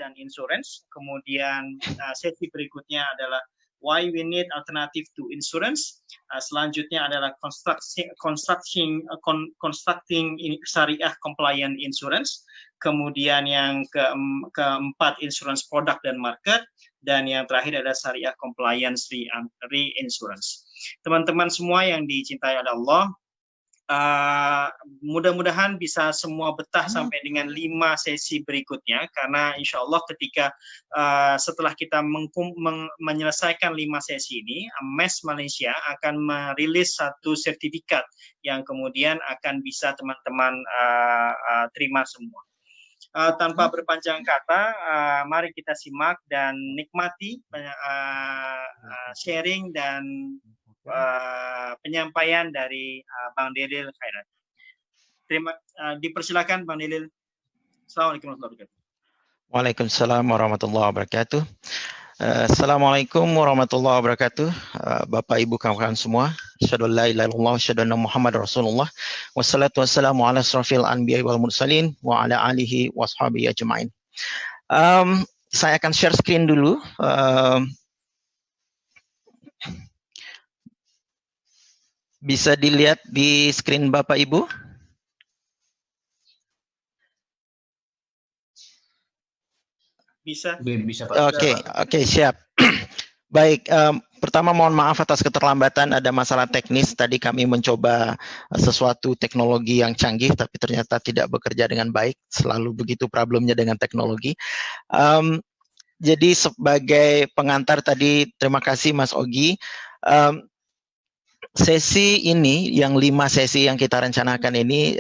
dan insurance. Kemudian sesi berikutnya adalah why we need alternative to insurance. Selanjutnya adalah constructing syariah compliant insurance. Kemudian yang keempat insurance product dan market, dan yang terakhir adalah syariah compliance reinsurance. Teman-teman semua yang dicintai oleh Allah, mudah-mudahan bisa semua betah sampai dengan 5 sesi berikutnya, karena insya Allah ketika setelah kita menyelesaikan 5 sesi ini, MES Malaysia akan merilis satu sertifikat yang kemudian akan bisa teman-teman terima semua. Tanpa berpanjang kata, mari kita simak dan nikmati sharing dan penyampaian dari Bang Delil Khairat. Dipersilakan Bang Delil. Assalamualaikum warahmatullahi wabarakatuh. Waalaikumsalam warahmatullahi wabarakatuh. Assalamualaikum warahmatullahi wabarakatuh. Bapak Ibu kawan-kawan semua, asyhadu an la ilaha illallah wa asyhadu anna Muhammadar Rasulullah. Wassalatu wassalamu ala asrofil anbiya'i wal mursalin wa ala alihi washabihi ajma'in. Saya akan share screen dulu. Bisa dilihat di screen Bapak Ibu? Bisa. Bisa Pak. Oke, siap. Baik, pertama mohon maaf atas keterlambatan, ada masalah teknis. Tadi kami mencoba sesuatu teknologi yang canggih, tapi ternyata tidak bekerja dengan baik. Selalu begitu problemnya dengan teknologi. Jadi sebagai pengantar tadi, terima kasih Mas Ogi. Sesi ini, yang 5 sesi yang kita rencanakan ini,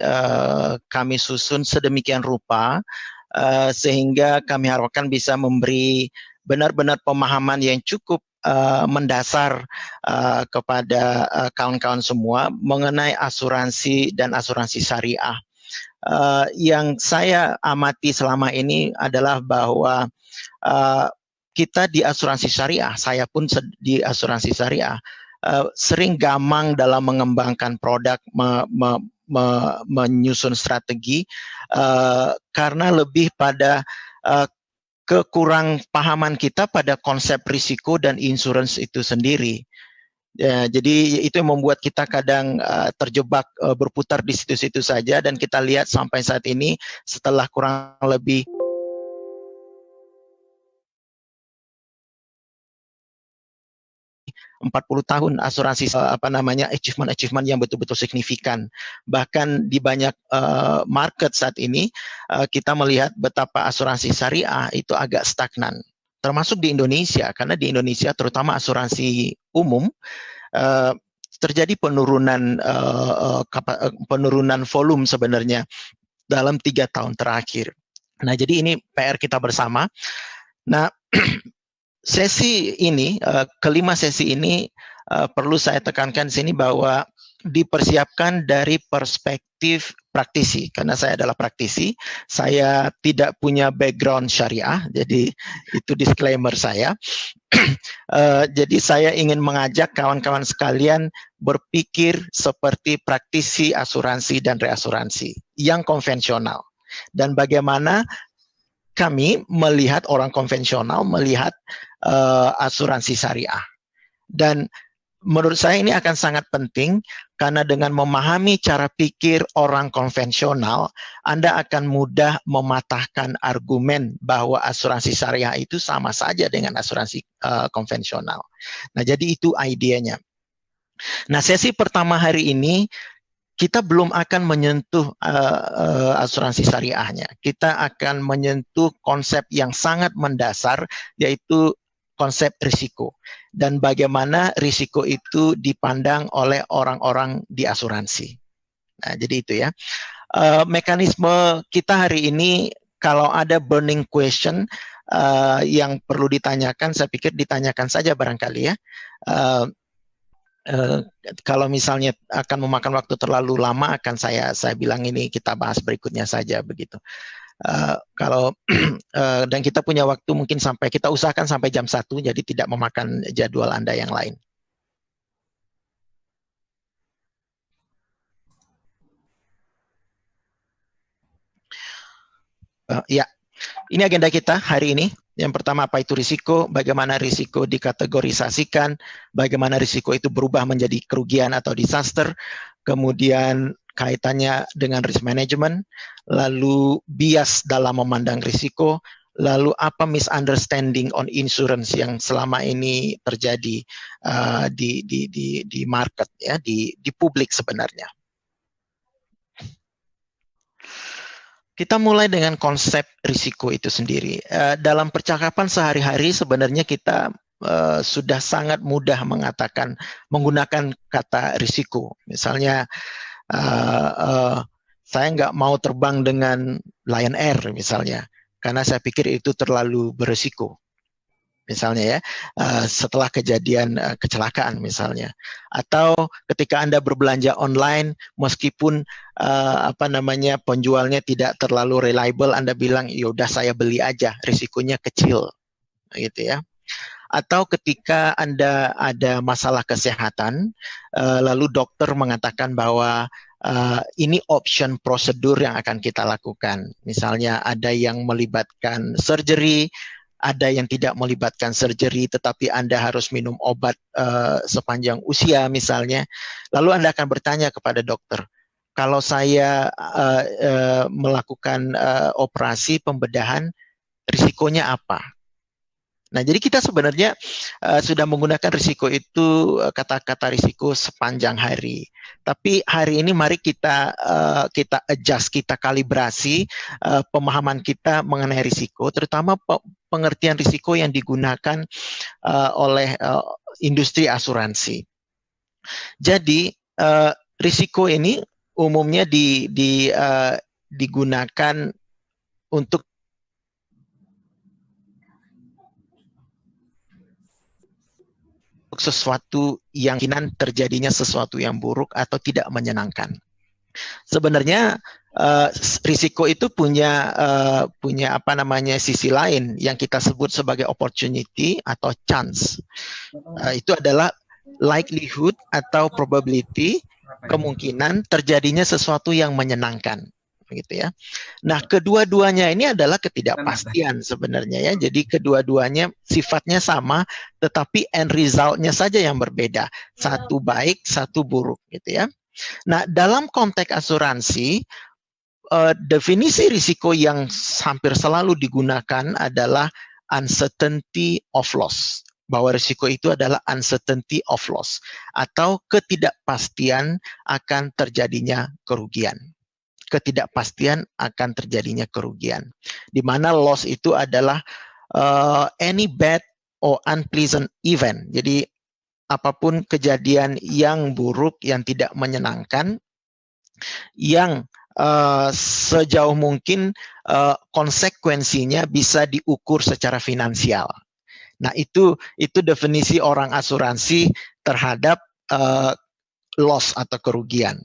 kami susun sedemikian rupa, sehingga kami harapkan bisa memberi benar-benar pemahaman yang cukup mendasar kepada kawan-kawan semua mengenai asuransi dan asuransi syariah. Yang saya amati selama ini adalah bahwa kita di asuransi syariah, saya pun di asuransi syariah, sering gamang dalam mengembangkan produk, menyusun strategi, karena lebih pada kekurang pahaman kita pada konsep risiko dan insurance itu sendiri. Ya, jadi itu yang membuat kita kadang terjebak berputar di situ-situ saja, dan kita lihat sampai saat ini setelah kurang lebih 40 tahun asuransi achievement yang betul-betul signifikan. Bahkan di banyak market saat ini kita melihat betapa asuransi syariah itu agak stagnan. Termasuk di Indonesia, karena di Indonesia terutama asuransi umum terjadi penurunan volume sebenarnya dalam 3 tahun terakhir. Nah, jadi ini PR kita bersama. Nah, sesi ini, kelima sesi ini perlu saya tekankan di sini bahwa dipersiapkan dari perspektif praktisi, karena saya adalah praktisi, saya tidak punya background syariah, jadi itu disclaimer saya. Jadi saya ingin mengajak kawan-kawan sekalian berpikir seperti praktisi asuransi dan reasuransi yang konvensional, dan bagaimana kami melihat orang konvensional melihat asuransi syariah. Dan menurut saya ini akan sangat penting, karena dengan memahami cara pikir orang konvensional, Anda akan mudah mematahkan argumen bahwa asuransi syariah itu sama saja dengan asuransi konvensional. Nah, jadi itu idenya. Nah, sesi pertama hari ini kita belum akan menyentuh asuransi syariahnya. Kita akan menyentuh konsep yang sangat mendasar, yaitu konsep risiko. Dan bagaimana risiko itu dipandang oleh orang-orang di asuransi. Nah, jadi itu ya. Mekanisme kita hari ini, kalau ada burning question yang perlu ditanyakan, saya pikir ditanyakan saja barangkali ya. Kalau misalnya akan memakan waktu terlalu lama, akan saya bilang ini kita bahas berikutnya saja begitu. Dan kita punya waktu mungkin kita usahakan sampai jam 1, jadi tidak memakan jadwal Anda yang lain. Ya, ini agenda kita hari ini. Yang pertama, apa itu risiko, bagaimana risiko dikategorisasikan, bagaimana risiko itu berubah menjadi kerugian atau disaster, kemudian kaitannya dengan risk management, lalu bias dalam memandang risiko, lalu apa misunderstanding on insurance yang selama ini terjadi di market, ya, di publik sebenarnya. Kita mulai dengan konsep risiko itu sendiri. Dalam percakapan sehari-hari sebenarnya kita sudah sangat mudah menggunakan kata risiko. Misalnya, saya nggak mau terbang dengan Lion Air misalnya, karena saya pikir itu terlalu berisiko. Misalnya ya, setelah kejadian kecelakaan misalnya, atau ketika Anda berbelanja online, meskipun penjualnya tidak terlalu reliable, Anda bilang yaudah saya beli aja, risikonya kecil, gitu ya. Atau ketika Anda ada masalah kesehatan, lalu dokter mengatakan bahwa ini option prosedur yang akan kita lakukan. Misalnya ada yang melibatkan surgery, ada yang tidak melibatkan surgery, tetapi Anda harus minum obat sepanjang usia misalnya. Lalu Anda akan bertanya kepada dokter, kalau saya melakukan operasi pembedahan, risikonya apa? Nah, jadi kita sebenarnya sudah menggunakan risiko itu, kata-kata risiko sepanjang hari. Tapi hari ini mari kita adjust, kita kalibrasi pemahaman kita mengenai risiko, terutama pengertian risiko yang digunakan oleh industri asuransi. Jadi risiko ini umumnya digunakan untuk sesuatu yang kemungkinan terjadinya sesuatu yang buruk atau tidak menyenangkan. Sebenarnya risiko itu punya sisi lain yang kita sebut sebagai opportunity atau chance. Itu adalah likelihood atau probability, kemungkinan terjadinya sesuatu yang menyenangkan, gitu ya. Nah, kedua-duanya ini adalah ketidakpastian sebenarnya ya. Jadi kedua-duanya sifatnya sama, tetapi end result-nya saja yang berbeda. Satu baik, satu buruk, gitu ya. Nah, dalam konteks asuransi, definisi risiko yang hampir selalu digunakan adalah uncertainty of loss. Bahwa risiko itu adalah uncertainty of loss atau ketidakpastian akan terjadinya kerugian. Ketidakpastian akan terjadinya kerugian. Di mana loss itu adalah any bad or unpleasant event. Jadi apapun kejadian yang buruk, yang tidak menyenangkan, yang sejauh mungkin konsekuensinya bisa diukur secara finansial. Nah, itu definisi orang asuransi terhadap loss atau kerugian.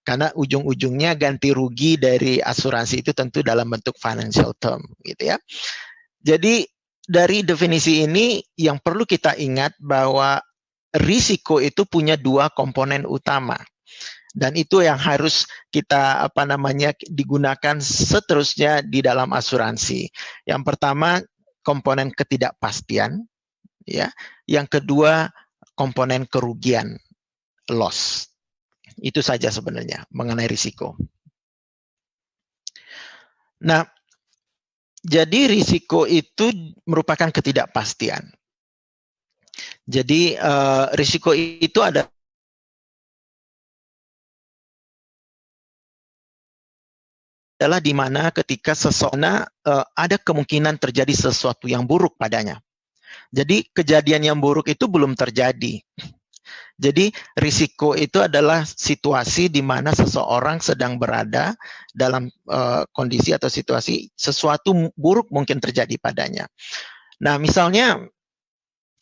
Karena ujung-ujungnya ganti rugi dari asuransi itu tentu dalam bentuk financial term, gitu ya. Jadi dari definisi ini yang perlu kita ingat bahwa risiko itu punya dua komponen utama. Dan itu yang harus kita digunakan seterusnya di dalam asuransi. Yang pertama komponen ketidakpastian, ya. Yang kedua komponen kerugian, loss. Itu saja sebenarnya mengenai risiko. Nah, jadi risiko itu merupakan ketidakpastian. Jadi risiko itu adalah di mana ketika seseorang ada kemungkinan terjadi sesuatu yang buruk padanya. Jadi kejadian yang buruk itu belum terjadi. Jadi risiko itu adalah situasi di mana seseorang sedang berada dalam kondisi atau situasi sesuatu buruk mungkin terjadi padanya. Nah, misalnya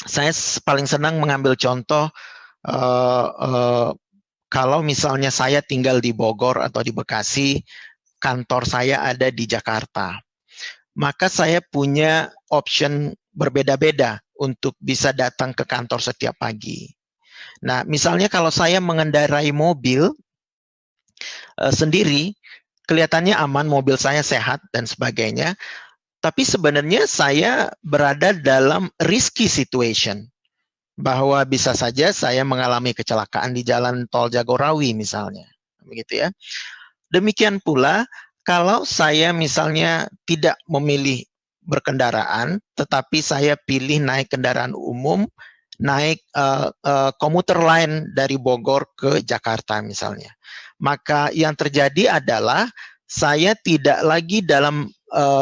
saya paling senang mengambil contoh kalau misalnya saya tinggal di Bogor atau di Bekasi, kantor saya ada di Jakarta. Maka saya punya option berbeda-beda untuk bisa datang ke kantor setiap pagi. Nah, misalnya kalau saya mengendarai mobil sendiri, kelihatannya aman, mobil saya sehat dan sebagainya, tapi sebenarnya saya berada dalam risky situation, bahwa bisa saja saya mengalami kecelakaan di jalan tol Jagorawi misalnya, begitu ya. Demikian pula kalau saya misalnya tidak memilih berkendaraan, tetapi saya pilih naik kendaraan umum, naik komuter lain dari Bogor ke Jakarta misalnya. Maka yang terjadi adalah saya tidak lagi dalam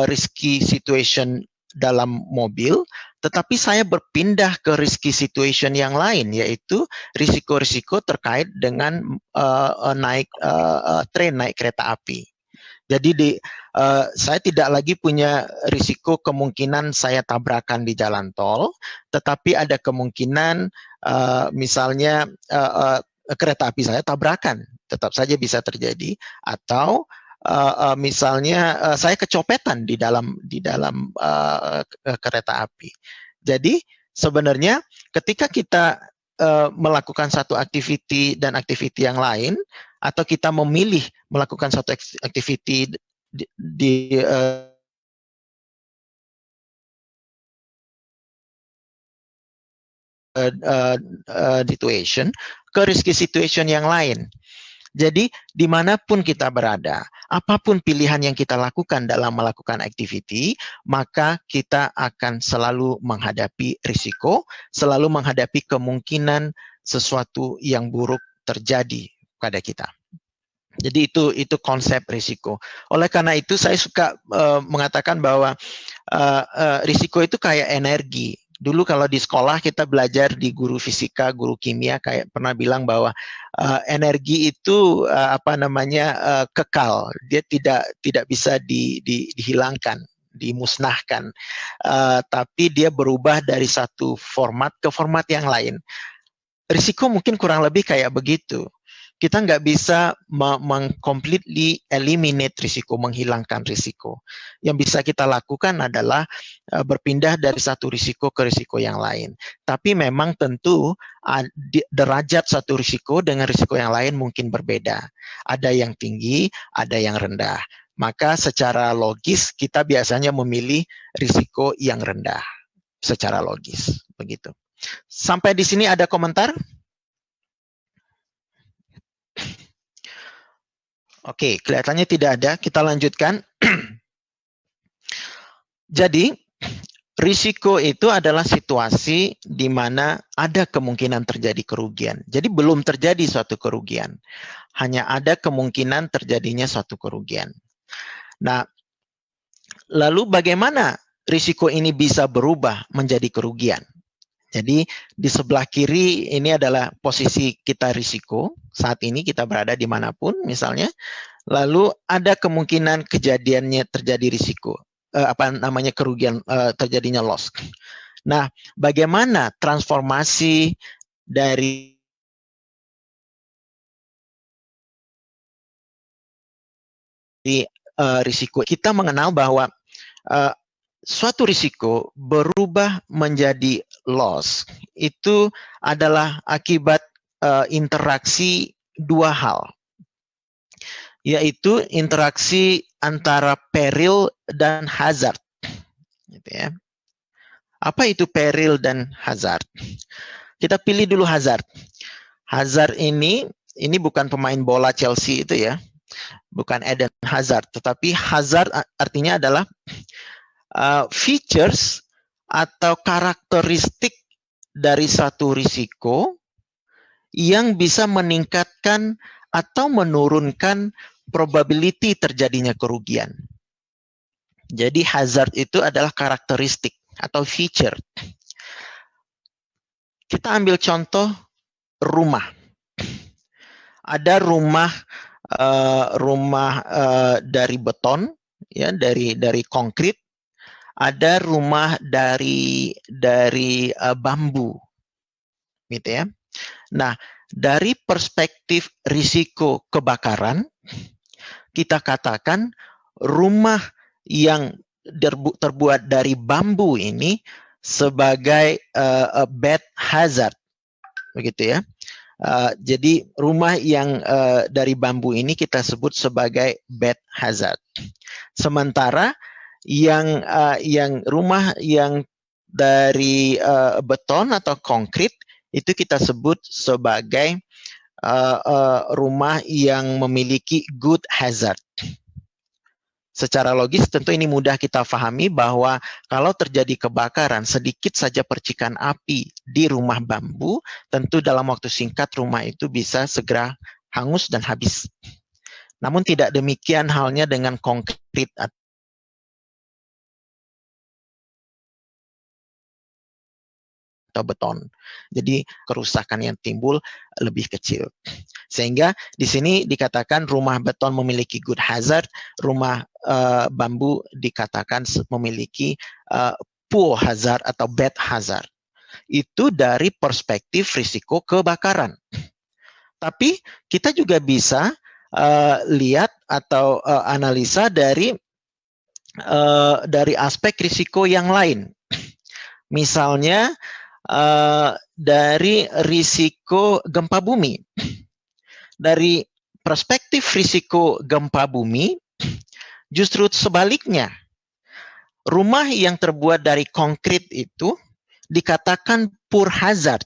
risky situation dalam mobil, tetapi saya berpindah ke risky situation yang lain, yaitu risiko-risiko terkait dengan naik train, naik kereta api. Jadi saya tidak lagi punya risiko kemungkinan saya tabrakan di jalan tol, tetapi ada kemungkinan misalnya kereta api saya tabrakan, tetap saja bisa terjadi, atau misalnya saya kecopetan di dalam kereta api. Jadi sebenarnya ketika kita melakukan satu aktiviti dan aktiviti yang lain, atau kita memilih melakukan satu aktiviti di situation ke risky situation yang lain. Jadi dimanapun kita berada, apapun pilihan yang kita lakukan dalam melakukan aktiviti, maka kita akan selalu menghadapi risiko, selalu menghadapi kemungkinan sesuatu yang buruk terjadi pada kita. Jadi itu konsep risiko. Oleh karena itu saya suka mengatakan bahwa risiko itu kayak energi. Dulu kalau di sekolah kita belajar di guru fisika, guru kimia kayak pernah bilang bahwa energi itu kekal. Dia tidak bisa dihilangkan, dimusnahkan. Tapi dia berubah dari satu format ke format yang lain. Risiko mungkin kurang lebih kayak begitu. Kita nggak bisa completely eliminate risiko, menghilangkan risiko. Yang bisa kita lakukan adalah berpindah dari satu risiko ke risiko yang lain. Tapi memang tentu derajat satu risiko dengan risiko yang lain mungkin berbeda. Ada yang tinggi, ada yang rendah. Maka secara logis kita biasanya memilih risiko yang rendah. Secara logis, begitu. Sampai di sini ada komentar? Oke, kelihatannya tidak ada. Kita lanjutkan. Jadi, risiko itu adalah situasi di mana ada kemungkinan terjadi kerugian. Jadi belum terjadi suatu kerugian. Hanya ada kemungkinan terjadinya suatu kerugian. Nah, lalu bagaimana risiko ini bisa berubah menjadi kerugian? Jadi di sebelah kiri ini adalah posisi kita risiko. Saat ini kita berada dimanapun misalnya. Lalu ada kemungkinan kejadiannya terjadi risiko. Kerugian, terjadinya loss. Nah, bagaimana transformasi dari risiko? Kita mengenal bahwa suatu risiko berubah menjadi loss itu adalah akibat interaksi dua hal, yaitu interaksi antara peril dan hazard. Gitu ya. Apa itu peril dan hazard? Kita pilih dulu hazard. Hazard ini bukan pemain bola Chelsea itu ya, bukan Eden Hazard, tetapi hazard artinya adalah features atau karakteristik dari satu risiko yang bisa meningkatkan atau menurunkan probability terjadinya kerugian. Jadi hazard itu adalah karakteristik atau feature. Kita ambil contoh rumah. Ada rumah dari beton, ya, dari konkrit. Ada rumah dari bambu, gitu ya. Nah, dari perspektif risiko kebakaran, kita katakan rumah yang terbuat dari bambu ini sebagai bad hazard, begitu ya. Jadi rumah yang dari bambu ini kita sebut sebagai bed hazard. Sementara yang rumah yang dari beton atau konkrit itu kita sebut sebagai rumah yang memiliki good hazard. Secara logis tentu ini mudah kita pahami bahwa kalau terjadi kebakaran, sedikit saja percikan api di rumah bambu, tentu dalam waktu singkat rumah itu bisa segera hangus dan habis. Namun tidak demikian halnya dengan konkrit atau beton. Jadi kerusakan yang timbul lebih kecil. Sehingga di sini dikatakan rumah beton memiliki good hazard, rumah bambu dikatakan memiliki poor hazard atau bad hazard. Itu dari perspektif risiko kebakaran. Tapi kita juga bisa lihat atau analisa dari aspek risiko yang lain. Misalnya dari risiko gempa bumi. Dari perspektif risiko gempa bumi, justru sebaliknya. Rumah yang terbuat dari konkrit itu dikatakan poor hazard.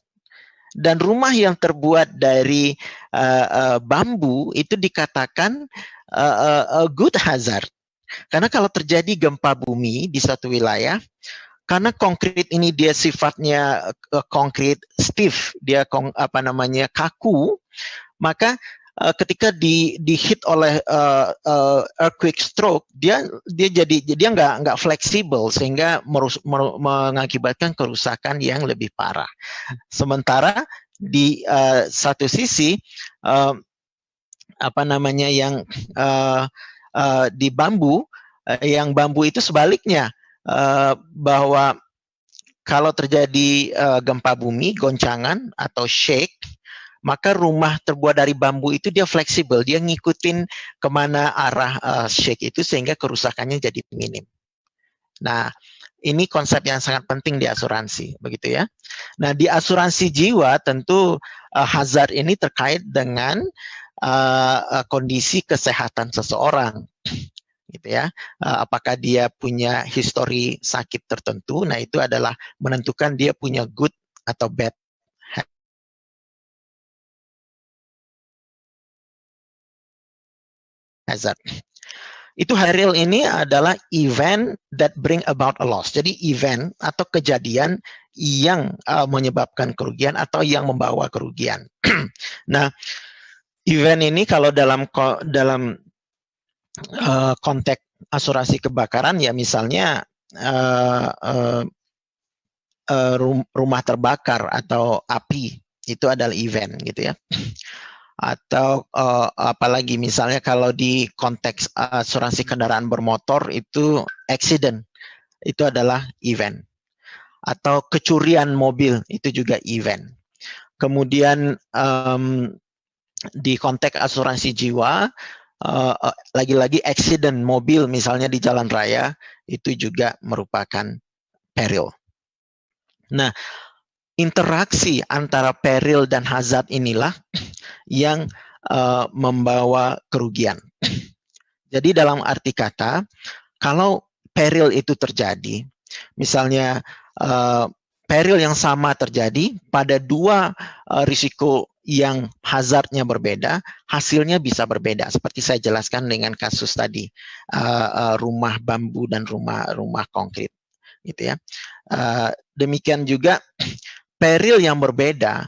Dan rumah yang terbuat dari bambu itu dikatakan good hazard. Karena kalau terjadi gempa bumi di satu wilayah, karena konkrit ini dia sifatnya konkrit stiff, dia kaku, maka ketika di hit oleh earthquake stroke, dia nggak fleksibel sehingga mengakibatkan kerusakan yang lebih parah. Sementara di satu sisi di bambu, yang bambu itu sebaliknya. Bahwa kalau terjadi gempa bumi, goncangan atau shake, maka rumah terbuat dari bambu itu dia fleksibel, dia ngikutin kemana arah shake itu sehingga kerusakannya jadi minim. Nah, ini konsep yang sangat penting di asuransi, begitu ya. Nah, di asuransi jiwa tentu hazard ini terkait dengan kondisi kesehatan seseorang. Gitu ya, apakah dia punya histori sakit tertentu, nah itu adalah menentukan dia punya good atau bad hazard. Itu real ini adalah event that bring about a loss. Jadi event atau kejadian yang menyebabkan kerugian atau yang membawa kerugian. Nah, event ini kalau dalam konteks asuransi kebakaran ya misalnya rumah terbakar atau api itu adalah event gitu ya. Atau apalagi misalnya kalau di konteks asuransi kendaraan bermotor itu accident itu adalah event. Atau kecurian mobil itu juga event. Kemudian di konteks asuransi jiwa lagi-lagi accident mobil misalnya di jalan raya itu juga merupakan peril. Nah, interaksi antara peril dan hazard inilah yang membawa kerugian. Jadi dalam arti kata, kalau peril itu terjadi, misalnya peril yang sama terjadi pada dua risiko yang hazardnya berbeda, hasilnya bisa berbeda. Seperti saya jelaskan dengan kasus tadi, rumah bambu dan rumah konkrit, gitu ya. Demikian juga peril yang berbeda,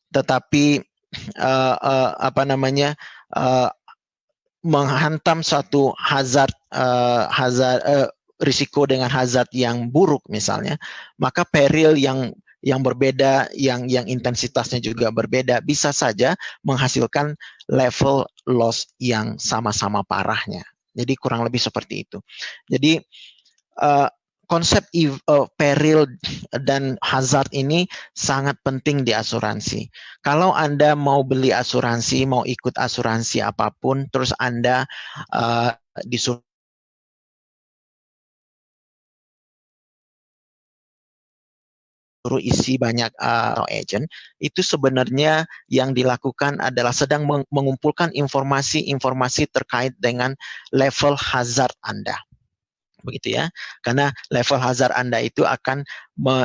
tetapi menghantam suatu risiko dengan hazard yang buruk misalnya, maka peril yang berbeda, yang intensitasnya juga berbeda, bisa saja menghasilkan level loss yang sama-sama parahnya. Jadi kurang lebih seperti itu. Jadi konsep peril dan hazard ini sangat penting di asuransi. Kalau Anda mau beli asuransi, mau ikut asuransi apapun, terus Anda disuruh isi banyak agent, itu sebenarnya yang dilakukan adalah sedang mengumpulkan informasi-informasi terkait dengan level hazard Anda. Begitu ya. Karena level hazard Anda itu akan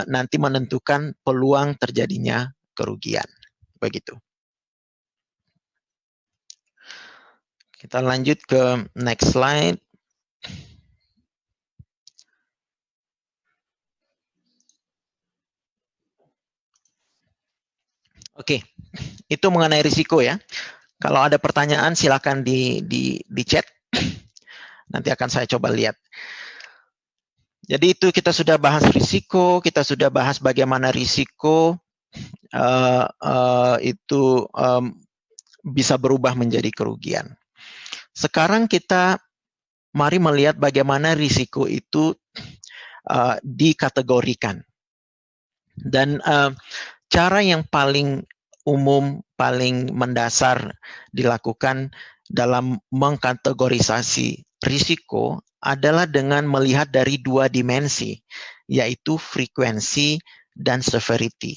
nanti menentukan peluang terjadinya kerugian. Begitu. Kita lanjut ke next slide. Oke, itu mengenai risiko ya. Kalau ada pertanyaan silakan di chat. Nanti akan saya coba lihat. Jadi itu kita sudah bahas risiko, kita sudah bahas bagaimana risiko itu bisa berubah menjadi kerugian. Sekarang kita mari melihat bagaimana risiko itu dikategorikan. Dan cara yang paling umum, paling mendasar dilakukan dalam mengkategorisasi risiko adalah dengan melihat dari dua dimensi, yaitu frekuensi dan severity.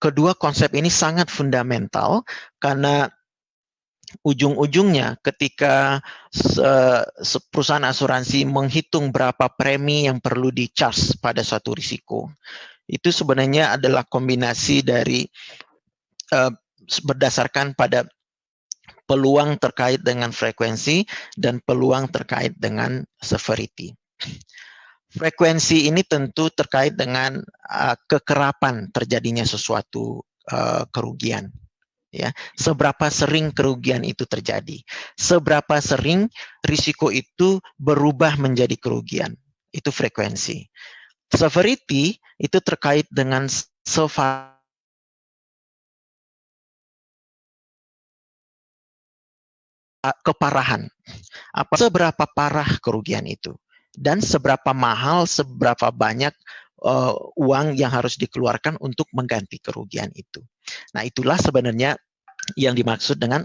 Kedua konsep ini sangat fundamental karena ujung-ujungnya ketika perusahaan asuransi menghitung berapa premi yang perlu di-charge pada suatu risiko, itu sebenarnya adalah kombinasi dari berdasarkan pada peluang terkait dengan frekuensi dan peluang terkait dengan severity. Frekuensi ini tentu terkait dengan kekerapan terjadinya sesuatu kerugian. Ya, seberapa sering kerugian itu terjadi, seberapa sering risiko itu berubah menjadi kerugian, itu frekuensi. Severity itu terkait dengan keparahan. Seberapa parah kerugian itu dan seberapa mahal, seberapa banyak uang yang harus dikeluarkan untuk mengganti kerugian itu. Nah, itulah sebenarnya yang dimaksud dengan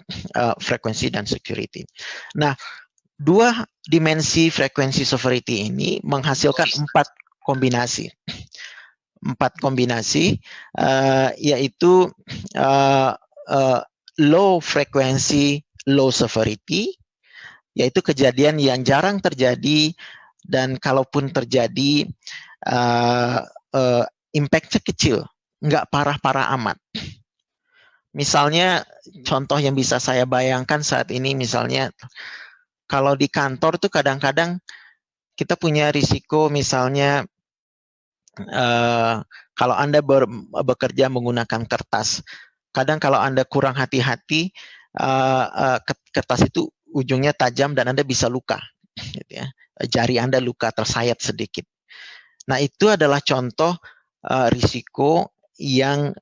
frekuensi dan security. Nah, dua dimensi frekuensi severity ini menghasilkan 4 kombinasi. 4 kombinasi yaitu low frequency, low severity, yaitu kejadian yang jarang terjadi dan kalaupun terjadi impact-nya kecil, nggak parah-parah amat. Misalnya contoh yang bisa saya bayangkan saat ini, misalnya kalau di kantor tuh kadang-kadang kita punya risiko, misalnya kalau Anda bekerja menggunakan kertas, kadang kalau Anda kurang hati-hati, kertas itu ujungnya tajam dan Anda bisa luka, gitu ya. Jari Anda luka, tersayat sedikit. Nah, itu adalah contoh risiko yang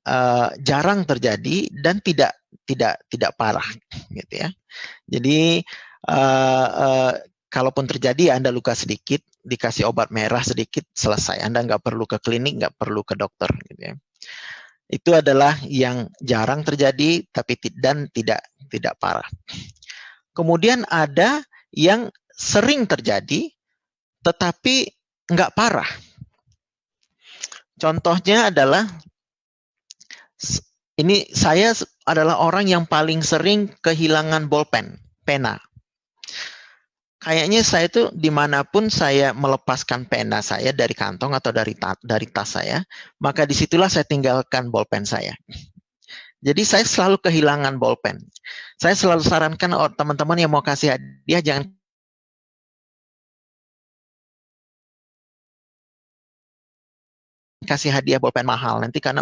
jarang terjadi dan tidak parah, gitu ya. Jadi kalaupun terjadi Anda luka sedikit, dikasih obat merah sedikit, selesai. Anda nggak perlu ke klinik, nggak perlu ke dokter, gitu ya. Itu adalah yang jarang terjadi tapi tidak parah. Kemudian ada yang sering terjadi tetapi nggak parah. Contohnya adalah, ini saya adalah orang yang paling sering kehilangan bolpen, pena. Kayaknya saya itu dimanapun saya melepaskan pena saya dari kantong atau dari tas saya, maka disitulah saya tinggalkan bolpen saya. Jadi saya selalu kehilangan bolpen. Saya selalu sarankan teman-teman yang mau kasih hadiah jangan kasih hadiah bolpen mahal nanti, karena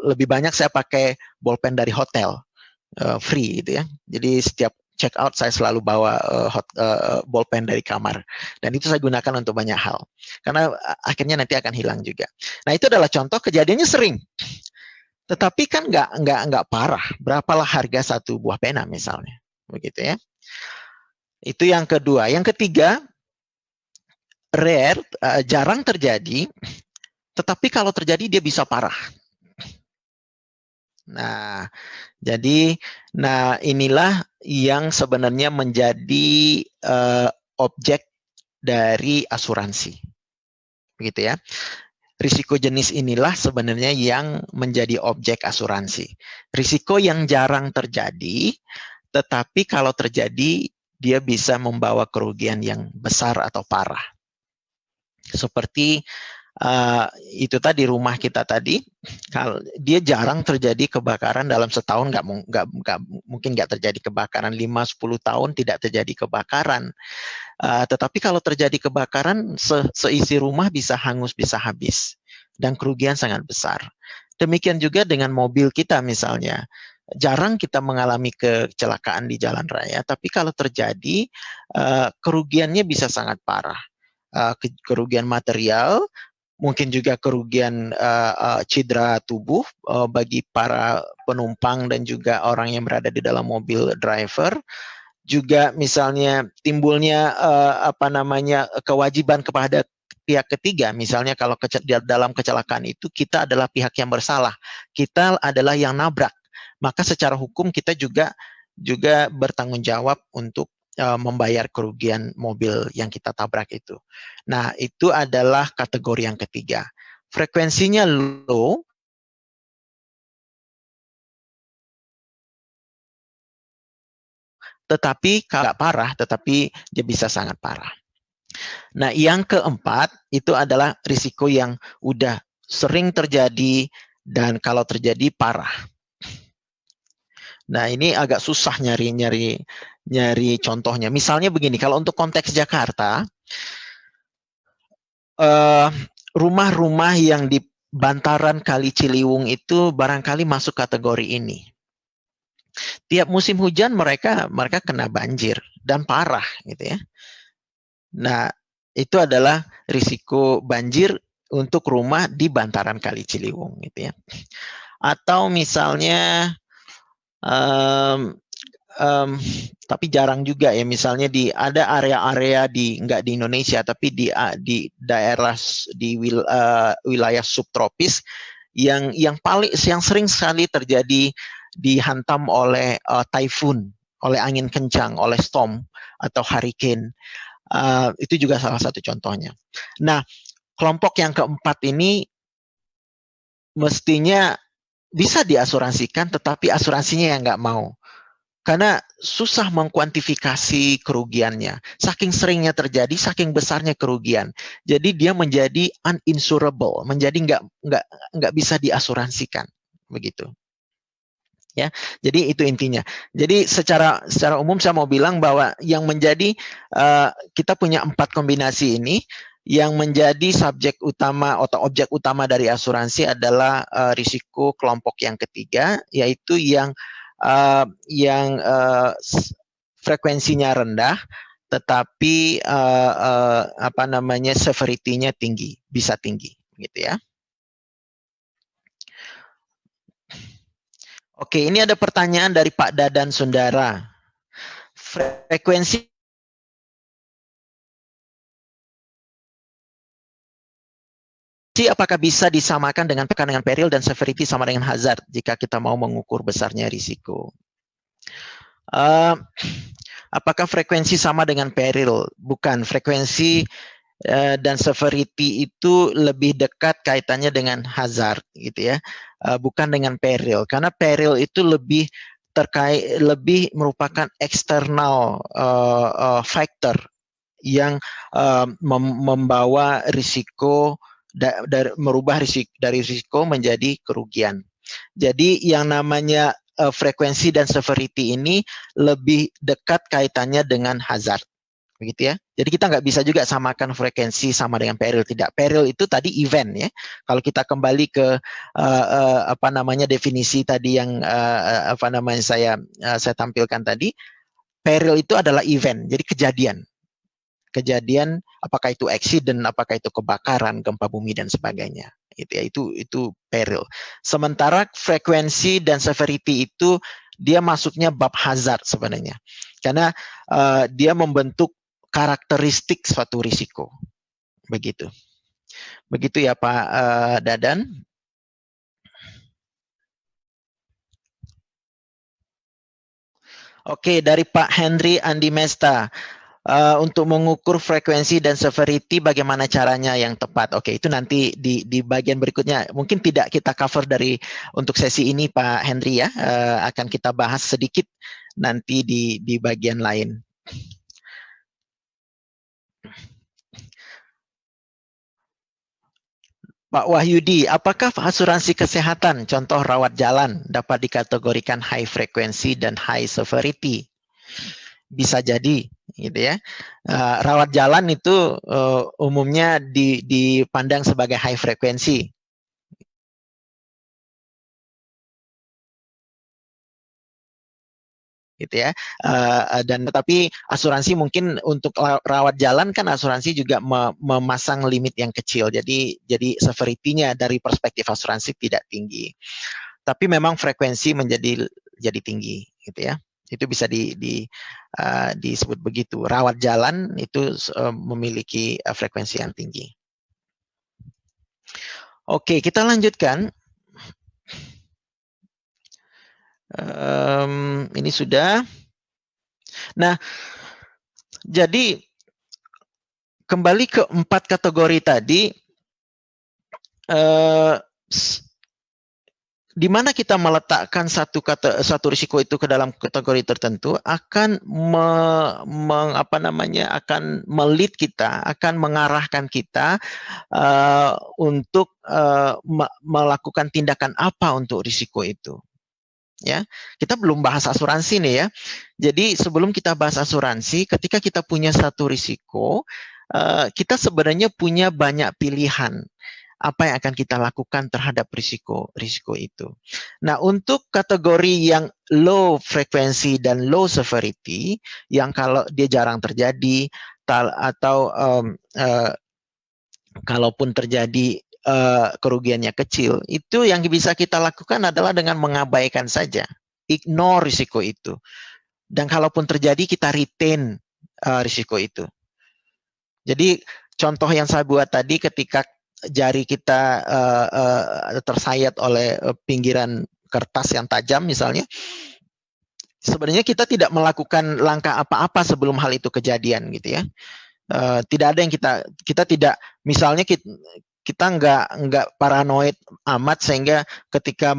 lebih banyak saya pakai bolpen dari hotel, free gitu ya. Jadi setiap check out saya selalu bawa bolpen dari kamar dan itu saya gunakan untuk banyak hal karena akhirnya nanti akan hilang juga. Nah, itu adalah contoh kejadiannya sering. Tetapi kan nggak parah. Berapalah harga satu buah pena misalnya, begitu ya. Itu yang kedua. Yang ketiga, rare, jarang terjadi. Tetapi kalau terjadi dia bisa parah. Nah, jadi, inilah yang sebenarnya menjadi objek dari asuransi, begitu ya. risiko jenis inilah sebenarnya yang menjadi objek asuransi. Risiko yang jarang terjadi, tetapi kalau terjadi dia bisa membawa kerugian yang besar atau parah. Seperti itu tadi rumah kita tadi, kalau dia jarang terjadi kebakaran dalam setahun, mungkin nggak terjadi kebakaran, 5-10 tahun tidak terjadi kebakaran. Tetapi kalau terjadi kebakaran, seisi rumah bisa hangus, bisa habis, dan kerugian sangat besar. Demikian juga dengan mobil kita misalnya. Jarang kita mengalami kecelakaan di jalan raya, tapi kalau terjadi, kerugiannya bisa sangat parah. Kerugian material, mungkin juga kerugian cedera tubuh bagi para penumpang dan juga orang yang berada di dalam mobil driver. Juga misalnya timbulnya kewajiban kepada pihak ketiga, misalnya kalau dalam kecelakaan itu kita adalah pihak yang bersalah, kita adalah yang nabrak, maka secara hukum kita juga bertanggung jawab untuk membayar kerugian mobil yang kita tabrak itu. Nah, itu adalah kategori yang ketiga. Frekuensinya low, tetapi nggak parah, tetapi dia bisa sangat parah. Nah, yang keempat itu adalah risiko yang udah sering terjadi dan kalau terjadi parah. Nah, ini agak susah nyari contohnya. Misalnya begini, kalau untuk konteks Jakarta, rumah-rumah yang di bantaran Kali Ciliwung itu barangkali masuk kategori ini. Tiap musim hujan mereka kena banjir dan parah gitu ya. Nah, itu adalah risiko banjir untuk rumah di bantaran Kali Ciliwung gitu ya. Atau misalnya tapi jarang juga ya, misalnya ada area-area nggak di Indonesia tapi di daerah di wilayah subtropis yang sering sekali terjadi dihantam oleh typhoon, oleh angin kencang, oleh storm atau hurricane. Itu juga salah satu contohnya. Nah, kelompok yang keempat ini mestinya bisa diasuransikan, tetapi asuransinya yang nggak mau. Karena susah mengkuantifikasi kerugiannya. Saking seringnya terjadi, saking besarnya kerugian. Jadi dia menjadi uninsurable, menjadi nggak bisa diasuransikan, begitu. Ya, jadi itu intinya. Jadi secara umum saya mau bilang bahwa yang menjadi kita punya 4 kombinasi ini. Yang menjadi subjek utama atau objek utama dari asuransi adalah risiko kelompok yang ketiga, yaitu yang frekuensinya rendah, tetapi severity-nya tinggi, bisa tinggi, gitu ya. Oke, ini ada pertanyaan dari Pak Dadan Sundara. Frekuensi apakah bisa disamakan dengan peril dan severity sama dengan hazard jika kita mau mengukur besarnya risiko? Apakah frekuensi sama dengan peril? Bukan, frekuensi dan severity itu lebih dekat kaitannya dengan hazard, gitu ya, bukan dengan peril. Karena peril itu lebih merupakan eksternal factor yang membawa risiko merubah dari risiko menjadi kerugian. Jadi yang namanya frekuensi dan severity ini lebih dekat kaitannya dengan hazard, begitu ya. Jadi kita nggak bisa juga samakan frekuensi sama dengan peril, tidak. Peril itu tadi event ya. Kalau kita kembali ke definisi tadi yang saya tampilkan tadi, peril itu adalah event, jadi kejadian, apakah itu accident, apakah itu kebakaran, gempa bumi dan sebagainya. Itu peril. Sementara frekuensi dan severity itu dia masuknya bab hazard sebenarnya, karena dia membentuk karakteristik suatu risiko, begitu ya Pak Dadan. Oke, dari Pak Henry Andi Mesta. untuk mengukur frekuensi dan severity bagaimana caranya yang tepat. Oke, itu nanti di bagian berikutnya. Mungkin tidak kita cover untuk sesi ini Pak Henry ya. Akan kita bahas sedikit nanti di bagian lain. Pak Wahyudi, apakah asuransi kesehatan, contoh rawat jalan, dapat dikategorikan high frequency dan high severity? Bisa jadi, gitu ya. Rawat jalan itu umumnya dipandang sebagai high frequency. Gitu ya. Dan tetapi asuransi mungkin untuk rawat jalan kan asuransi juga memasang limit yang kecil. Jadi severity-nya dari perspektif asuransi tidak tinggi. Tapi memang frekuensi jadi tinggi, gitu ya. Itu bisa disebut begitu. Rawat jalan itu memiliki frekuensi yang tinggi. Oke, kita lanjutkan. Ini sudah. Nah, jadi kembali ke 4 kategori tadi, di mana kita meletakkan satu risiko itu ke dalam kategori tertentu akan akan melit kita, akan mengarahkan kita untuk melakukan tindakan apa untuk risiko itu. Ya, kita belum bahas asuransi nih ya. Jadi sebelum kita bahas asuransi, ketika kita punya satu risiko, kita sebenarnya punya banyak pilihan apa yang akan kita lakukan terhadap risiko itu. Nah, untuk kategori yang low frequency dan low severity, yang kalau dia jarang terjadi atau kalaupun terjadi kerugiannya kecil, itu yang bisa kita lakukan adalah dengan mengabaikan saja, ignore risiko itu. Dan kalaupun terjadi, kita retain risiko itu. Jadi contoh yang saya buat tadi, ketika jari kita tersayat oleh pinggiran kertas yang tajam misalnya, sebenarnya kita tidak melakukan langkah apa-apa sebelum hal itu kejadian, gitu ya. Tidak ada yang kita tidak, misalnya kita nggak paranoid amat sehingga ketika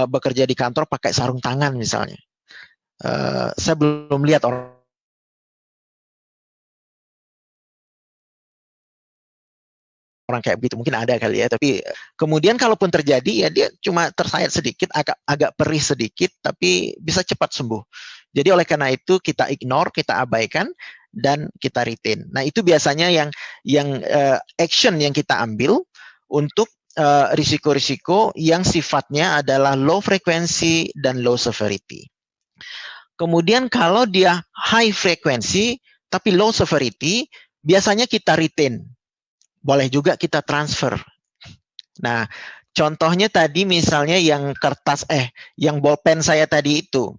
bekerja di kantor pakai sarung tangan misalnya. Saya belum lihat orang kayak begitu, mungkin ada kali ya, tapi kemudian kalaupun terjadi ya dia cuma tersayat sedikit, agak perih sedikit, tapi bisa cepat sembuh. Jadi oleh karena itu kita ignore, kita abaikan, dan kita retain. Nah, itu biasanya yang action yang kita ambil untuk risiko-risiko yang sifatnya adalah low frequency dan low severity. Kemudian kalau dia high frequency tapi low severity, biasanya kita retain. Boleh juga kita transfer. Nah, contohnya tadi misalnya yang yang bolpen saya tadi itu.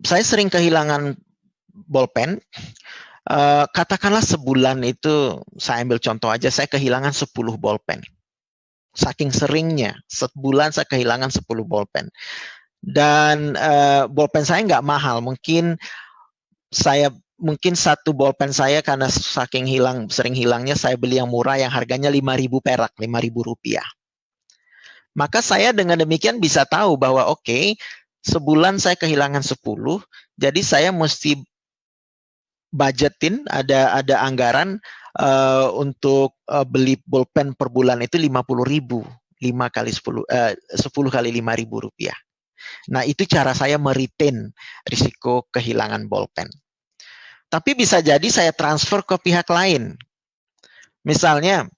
Saya sering kehilangan bolpen. Katakanlah sebulan itu, saya ambil contoh aja, saya kehilangan 10 bolpen. Saking seringnya, sebulan saya kehilangan 10 bolpen. Dan bolpen saya nggak mahal, mungkin satu bolpen saya karena saking sering hilangnya, saya beli yang murah yang harganya 5.000 perak, 5.000 rupiah. Maka saya dengan demikian bisa tahu bahwa oke, sebulan saya kehilangan 10, jadi saya mesti budgetin, ada anggaran untuk beli bolpen per bulan itu 50.000, 10 kali 5.000 rupiah. Nah, itu cara saya meretain risiko kehilangan bolpen. Tapi bisa jadi saya transfer ke pihak lain. Misalnya,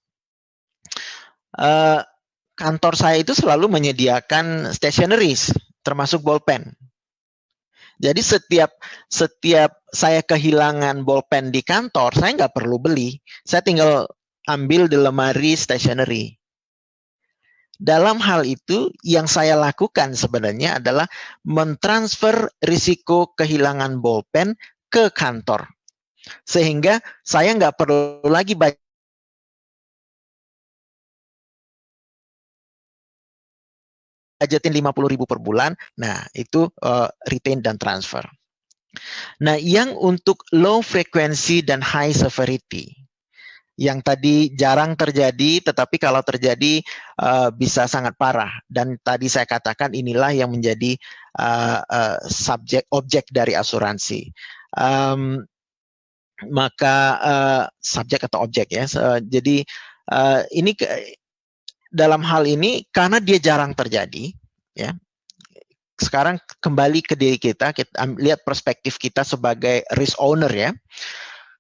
kantor saya itu selalu menyediakan stationeries, termasuk bolpen. Jadi setiap saya kehilangan bolpen di kantor, saya nggak perlu beli. Saya tinggal ambil di lemari stationery. Dalam hal itu, yang saya lakukan sebenarnya adalah mentransfer risiko kehilangan bolpen ke kantor. Sehingga saya nggak perlu lagi budgetin 50.000 per bulan, nah itu retain dan transfer. Nah, yang untuk low frequency dan high severity, yang tadi jarang terjadi, tetapi kalau terjadi bisa sangat parah. Dan tadi saya katakan inilah yang menjadi objek dari asuransi. Maka subjek atau objek ya. Jadi ini dalam hal ini karena dia jarang terjadi, ya. Sekarang kembali ke diri kita lihat perspektif kita sebagai risk owner ya.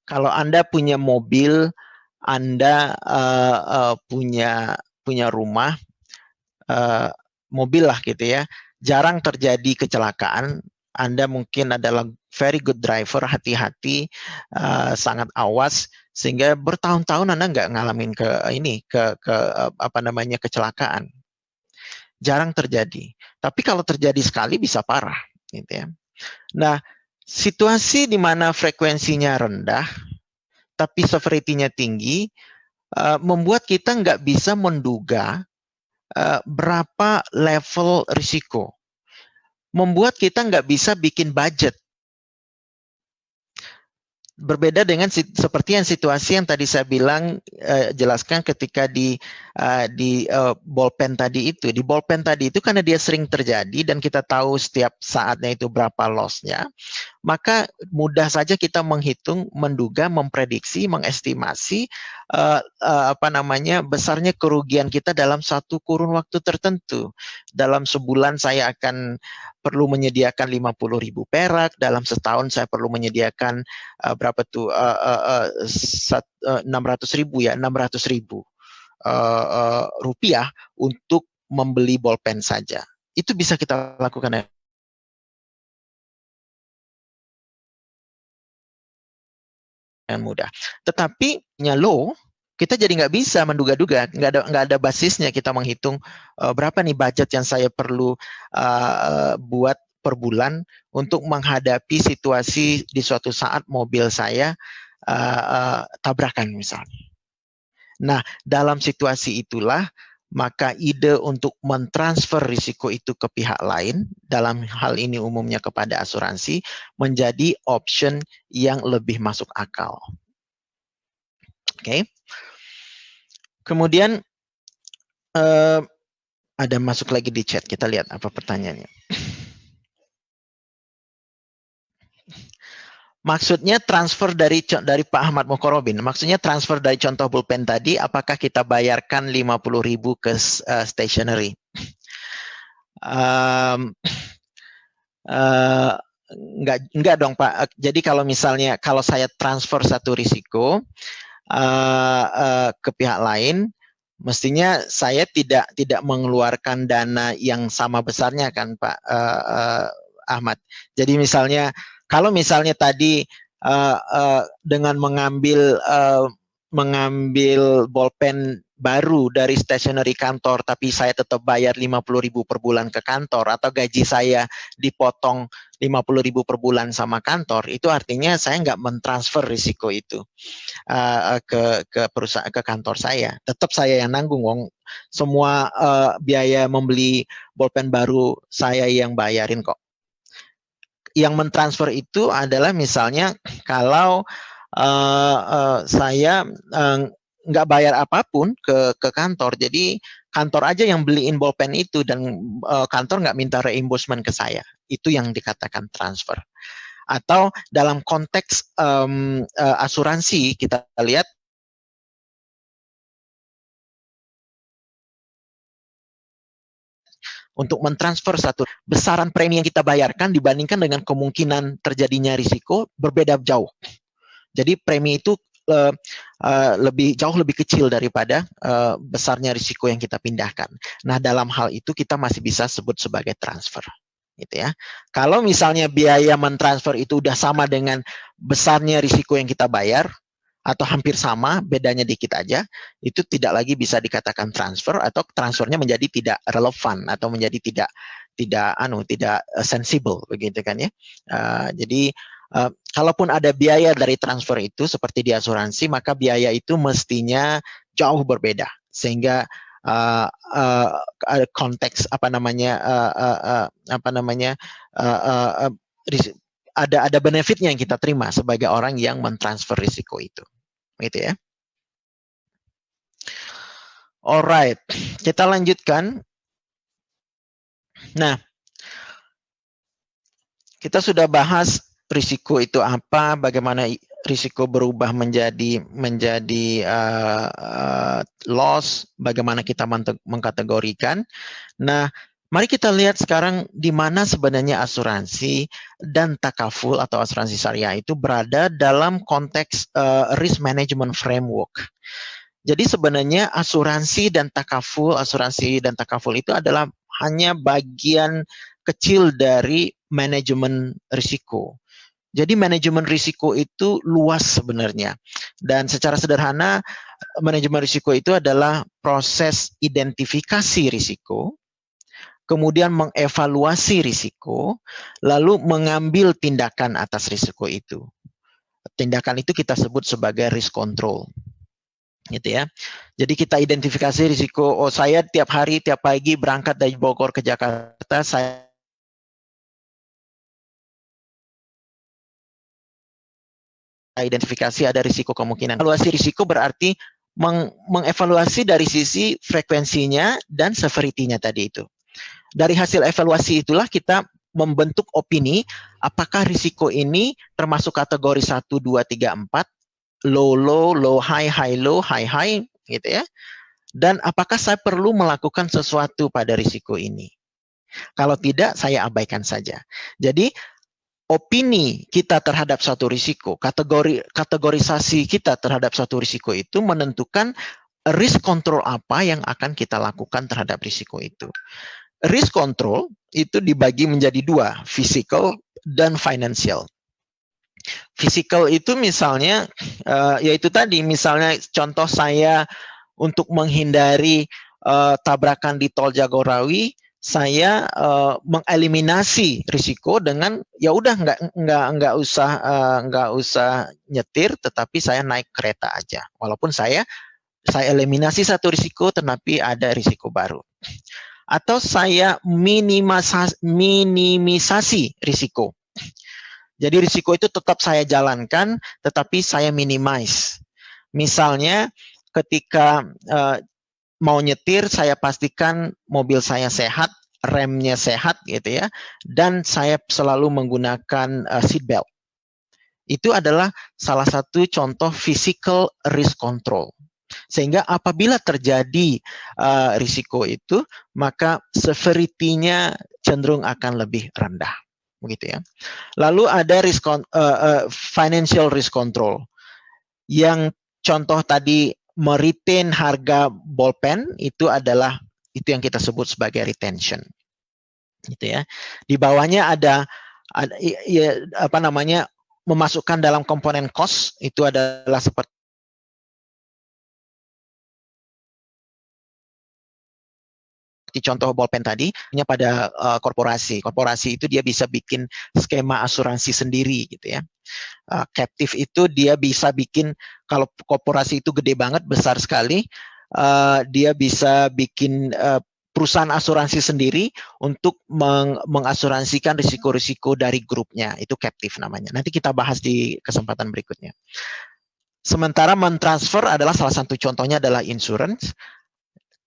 Kalau Anda punya mobil, Anda punya rumah, mobil lah gitu ya, jarang terjadi kecelakaan. Anda mungkin adalah very good driver, hati-hati, sangat awas, sehingga bertahun-tahun Anda nggak ngalamin kecelakaan. Jarang terjadi. Tapi kalau terjadi sekali bisa parah, gitu ya. Nah, situasi di mana frekuensinya rendah, tapi severity-nya tinggi, membuat kita nggak bisa menduga berapa level risiko. Membuat kita nggak bisa bikin budget. Berbeda dengan seperti yang situasi yang tadi saya bilang, jelaskan ketika di bolpen tadi itu. Di bolpen tadi itu karena dia sering terjadi dan kita tahu setiap saatnya itu berapa loss-nya, maka mudah saja kita menghitung, menduga, memprediksi, mengestimasi besarnya kerugian kita dalam satu kurun waktu tertentu. Dalam sebulan saya akan perlu menyediakan 50.000 perak, dalam setahun saya perlu menyediakan 600.000 ya, 600.000 rupiah untuk membeli bolpen saja. Itu bisa kita lakukan dengan mudah. Tetapi low, kita jadi nggak bisa menduga-duga, nggak ada basisnya kita menghitung berapa nih budget yang saya perlu buat per bulan untuk menghadapi situasi di suatu saat mobil saya tabrakan misalnya. Nah, dalam situasi itulah maka ide untuk mentransfer risiko itu ke pihak lain, dalam hal ini umumnya kepada asuransi, menjadi option yang lebih masuk akal. Oke. Kemudian ada masuk lagi di chat, kita lihat apa pertanyaannya. Maksudnya transfer dari Pak Ahmad Mokorobin, maksudnya transfer dari contoh pulpen tadi, apakah kita bayarkan 50.000 ke stationery? Enggak dong Pak. Jadi kalau misalnya kalau saya transfer satu risiko ke pihak lain, mestinya saya tidak mengeluarkan dana yang sama besarnya kan Pak Ahmad. Jadi misalnya kalau misalnya tadi dengan mengambil bolpen baru dari stationery kantor, tapi saya tetap bayar 50.000 per bulan ke kantor, atau gaji saya dipotong 50.000 per bulan sama kantor, itu artinya saya nggak mentransfer risiko itu ke perusahaan, ke kantor saya. Tetap saya yang nanggung, wong semua biaya membeli bolpen baru saya yang bayarin kok. Yang mentransfer itu adalah misalnya kalau saya nggak bayar apapun ke kantor, jadi kantor aja yang beliin bolpen itu dan kantor nggak minta reimbursement ke saya, itu yang dikatakan transfer. Atau dalam konteks asuransi kita lihat untuk mentransfer satu besaran premi yang kita bayarkan dibandingkan dengan kemungkinan terjadinya risiko berbeda jauh. Jadi premi itu jauh lebih kecil daripada besarnya risiko yang kita pindahkan. Nah, dalam hal itu kita masih bisa sebut sebagai transfer, gitu ya. Kalau misalnya biaya mentransfer itu udah sama dengan besarnya risiko yang kita bayar atau hampir sama, bedanya dikit aja, itu tidak lagi bisa dikatakan transfer, atau transfernya menjadi tidak relevan atau menjadi tidak sensible, begitu kan ya. Jadi kalaupun ada biaya dari transfer itu seperti di asuransi, maka biaya itu mestinya jauh berbeda, sehingga konteks ada benefitnya yang kita terima sebagai orang yang mentransfer risiko itu, gitu ya. Alright, kita lanjutkan. Nah, kita sudah bahas risiko itu apa, bagaimana risiko berubah menjadi loss, bagaimana kita mengkategorikan. Nah, mari kita lihat sekarang di mana sebenarnya asuransi dan takaful atau asuransi syariah itu berada dalam konteks risk management framework. Jadi sebenarnya asuransi dan takaful itu adalah hanya bagian kecil dari manajemen risiko. Jadi manajemen risiko itu luas sebenarnya. Dan secara sederhana, manajemen risiko itu adalah proses identifikasi risiko, kemudian mengevaluasi risiko, lalu mengambil tindakan atas risiko itu. Tindakan itu kita sebut sebagai risk control. Gitu ya. Jadi kita identifikasi risiko, oh saya tiap pagi berangkat dari Bogor ke Jakarta, saya identifikasi ada risiko kemungkinan. Evaluasi risiko berarti mengevaluasi dari sisi frekuensinya dan severity-nya tadi itu. Dari hasil evaluasi itulah kita membentuk opini apakah risiko ini termasuk kategori 1, 2, 3, 4, low, low, high, low, high, gitu ya. Dan apakah saya perlu melakukan sesuatu pada risiko ini? Kalau tidak, saya abaikan saja. Jadi, opini kita terhadap suatu risiko, kategorisasi kita terhadap suatu risiko itu menentukan risk control apa yang akan kita lakukan terhadap risiko itu. Risk control itu dibagi menjadi dua, physical dan financial. Physical itu misalnya, yaitu tadi, misalnya contoh saya untuk menghindari tabrakan di tol Jagorawi, saya mengeliminasi risiko dengan ya udah nggak usah nyetir, tetapi saya naik kereta aja. Walaupun saya eliminasi satu risiko, tetapi ada risiko baru. Atau saya minimisasi risiko. Jadi risiko itu tetap saya jalankan, tetapi saya minimize. Misalnya ketika mau nyetir, saya pastikan mobil saya sehat, remnya sehat gitu ya, dan saya selalu menggunakan seatbelt. Itu adalah salah satu contoh physical risk control. Sehingga apabila terjadi risiko itu, maka severity-nya cenderung akan lebih rendah. Begitu ya. Lalu ada financial risk control. Yang contoh tadi meretain harga bolpen itu yang kita sebut sebagai retention. Gitu ya. Di bawahnya ada memasukkan dalam komponen cost itu adalah seperti contoh bolpen tadi, pada korporasi. Korporasi itu dia bisa bikin skema asuransi sendiri gitu ya. Captive itu dia bisa bikin, kalau korporasi itu gede banget, besar sekali, dia bisa bikin perusahaan asuransi sendiri untuk mengasuransikan risiko-risiko dari grupnya. Itu captive namanya. Nanti kita bahas di kesempatan berikutnya. Sementara mentransfer adalah salah satu contohnya adalah insurance.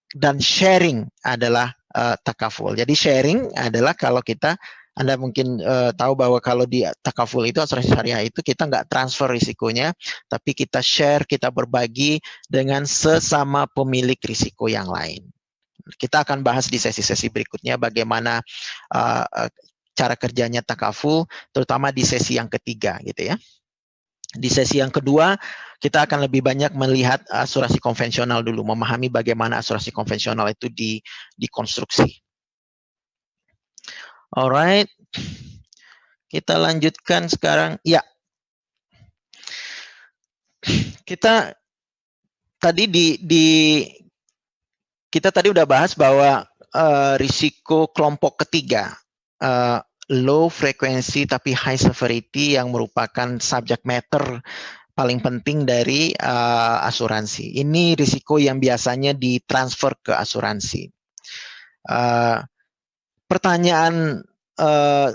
Dan sharing adalah takaful. Jadi sharing adalah kalau Anda mungkin tahu bahwa kalau di takaful itu, asuransi syariah itu, kita nggak transfer risikonya, tapi kita share, kita berbagi dengan sesama pemilik risiko yang lain. Kita akan bahas di sesi-sesi berikutnya bagaimana cara kerjanya takaful, terutama di sesi yang ketiga gitu ya. Di sesi yang kedua, kita akan lebih banyak melihat asuransi konvensional dulu, memahami bagaimana asuransi konvensional itu dikonstruksi. Alright, kita lanjutkan sekarang. Ya, kita tadi kita tadi udah bahas bahwa risiko kelompok ketiga, low frequency tapi high severity, yang merupakan subject matter paling penting dari asuransi. Ini risiko yang biasanya ditransfer ke asuransi. Pertanyaan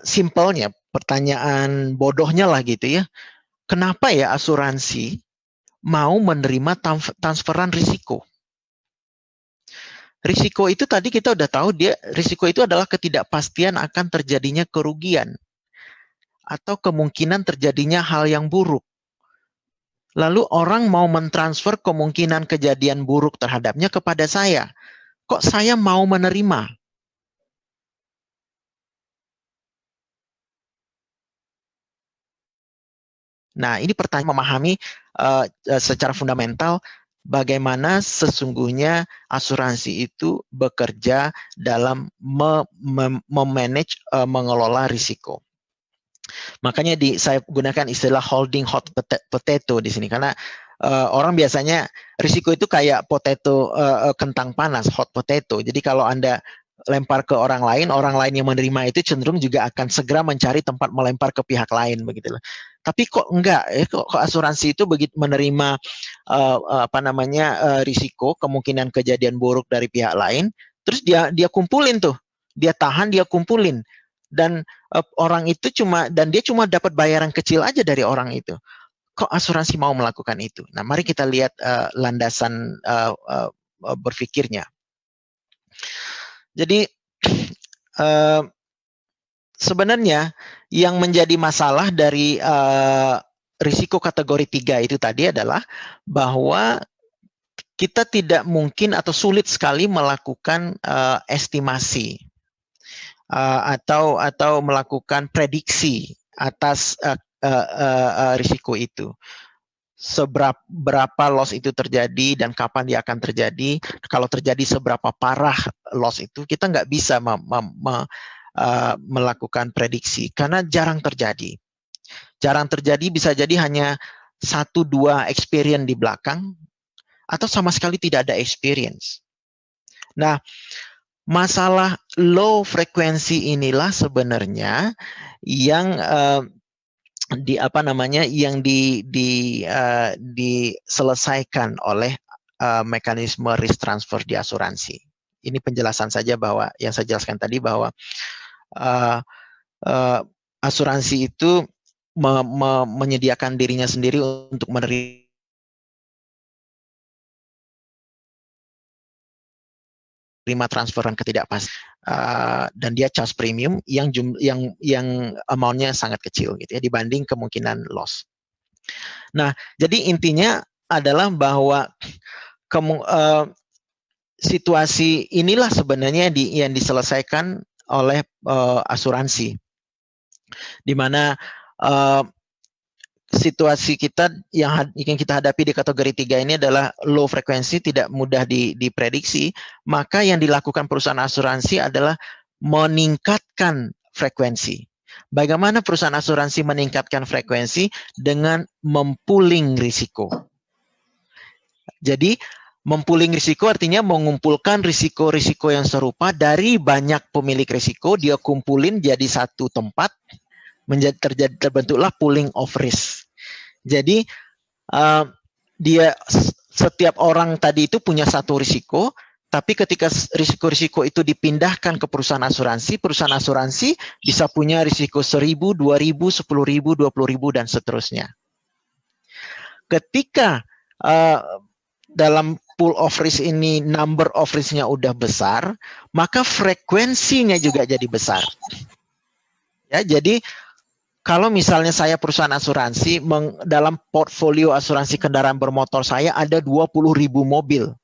simpelnya, pertanyaan bodohnya lah gitu ya. Kenapa ya asuransi mau menerima transferan risiko? Risiko itu tadi kita udah tahu risiko itu adalah ketidakpastian akan terjadinya kerugian atau kemungkinan terjadinya hal yang buruk. Lalu orang mau mentransfer kemungkinan kejadian buruk terhadapnya kepada saya. Kok saya mau menerima? Nah, ini pertanyaan memahami secara fundamental bagaimana sesungguhnya asuransi itu bekerja dalam memanage, mengelola risiko. Makanya saya gunakan istilah holding hot potato di sini karena orang biasanya risiko itu kayak kentang panas, hot potato. Jadi kalau Anda lempar ke orang lain yang menerima itu cenderung juga akan segera mencari tempat melempar ke pihak lain begitu. Tapi kok enggak ya, kok asuransi itu begitu menerima risiko kemungkinan kejadian buruk dari pihak lain, terus dia kumpulin tuh, dia tahan, dia kumpulin, dan orang itu dia cuma dapat bayaran kecil aja dari orang itu. Kok asuransi mau melakukan itu? Nah, mari kita lihat landasan berpikirnya. Jadi sebenarnya yang menjadi masalah dari risiko kategori 3 itu tadi adalah bahwa kita tidak mungkin atau sulit sekali melakukan estimasi atau melakukan prediksi atas risiko itu. Berapa loss itu terjadi dan kapan dia akan terjadi. Kalau terjadi seberapa parah loss itu, kita nggak bisa melakukan prediksi karena jarang terjadi. Jarang terjadi, bisa jadi hanya 1-2 experience di belakang atau sama sekali tidak ada experience. Nah, masalah low frekuensi inilah sebenarnya yang diselesaikan oleh mekanisme risk transfer di asuransi. Ini penjelasan saja bahwa yang saya jelaskan tadi bahwa asuransi itu menyediakan dirinya sendiri untuk menerima transferan ketidakpastian dan dia charge premium yang amount-nya sangat kecil gitu ya dibanding kemungkinan loss. Nah, jadi intinya adalah bahwa situasi inilah sebenarnya yang diselesaikan oleh asuransi, di mana situasi kita yang kita hadapi di kategori 3 ini adalah low frekuensi, tidak mudah diprediksi. Maka yang dilakukan perusahaan asuransi adalah meningkatkan frekuensi. Bagaimana perusahaan asuransi meningkatkan frekuensi? Dengan mempuling risiko. Jadi mempuling risiko artinya mengumpulkan risiko-risiko yang serupa dari banyak pemilik risiko, dia kumpulin jadi satu tempat, terbentuklah pooling of risk. Jadi setiap orang tadi itu punya satu risiko, tapi ketika risiko-risiko itu dipindahkan ke perusahaan asuransi bisa punya risiko 1.000, 2.000, 10.000, 20.000 dan seterusnya. Ketika dalam pool of risk ini number of risk-nya udah besar, maka frekuensinya juga jadi besar. Ya, jadi kalau misalnya saya perusahaan asuransi, dalam portfolio asuransi kendaraan bermotor saya ada 20.000 mobil.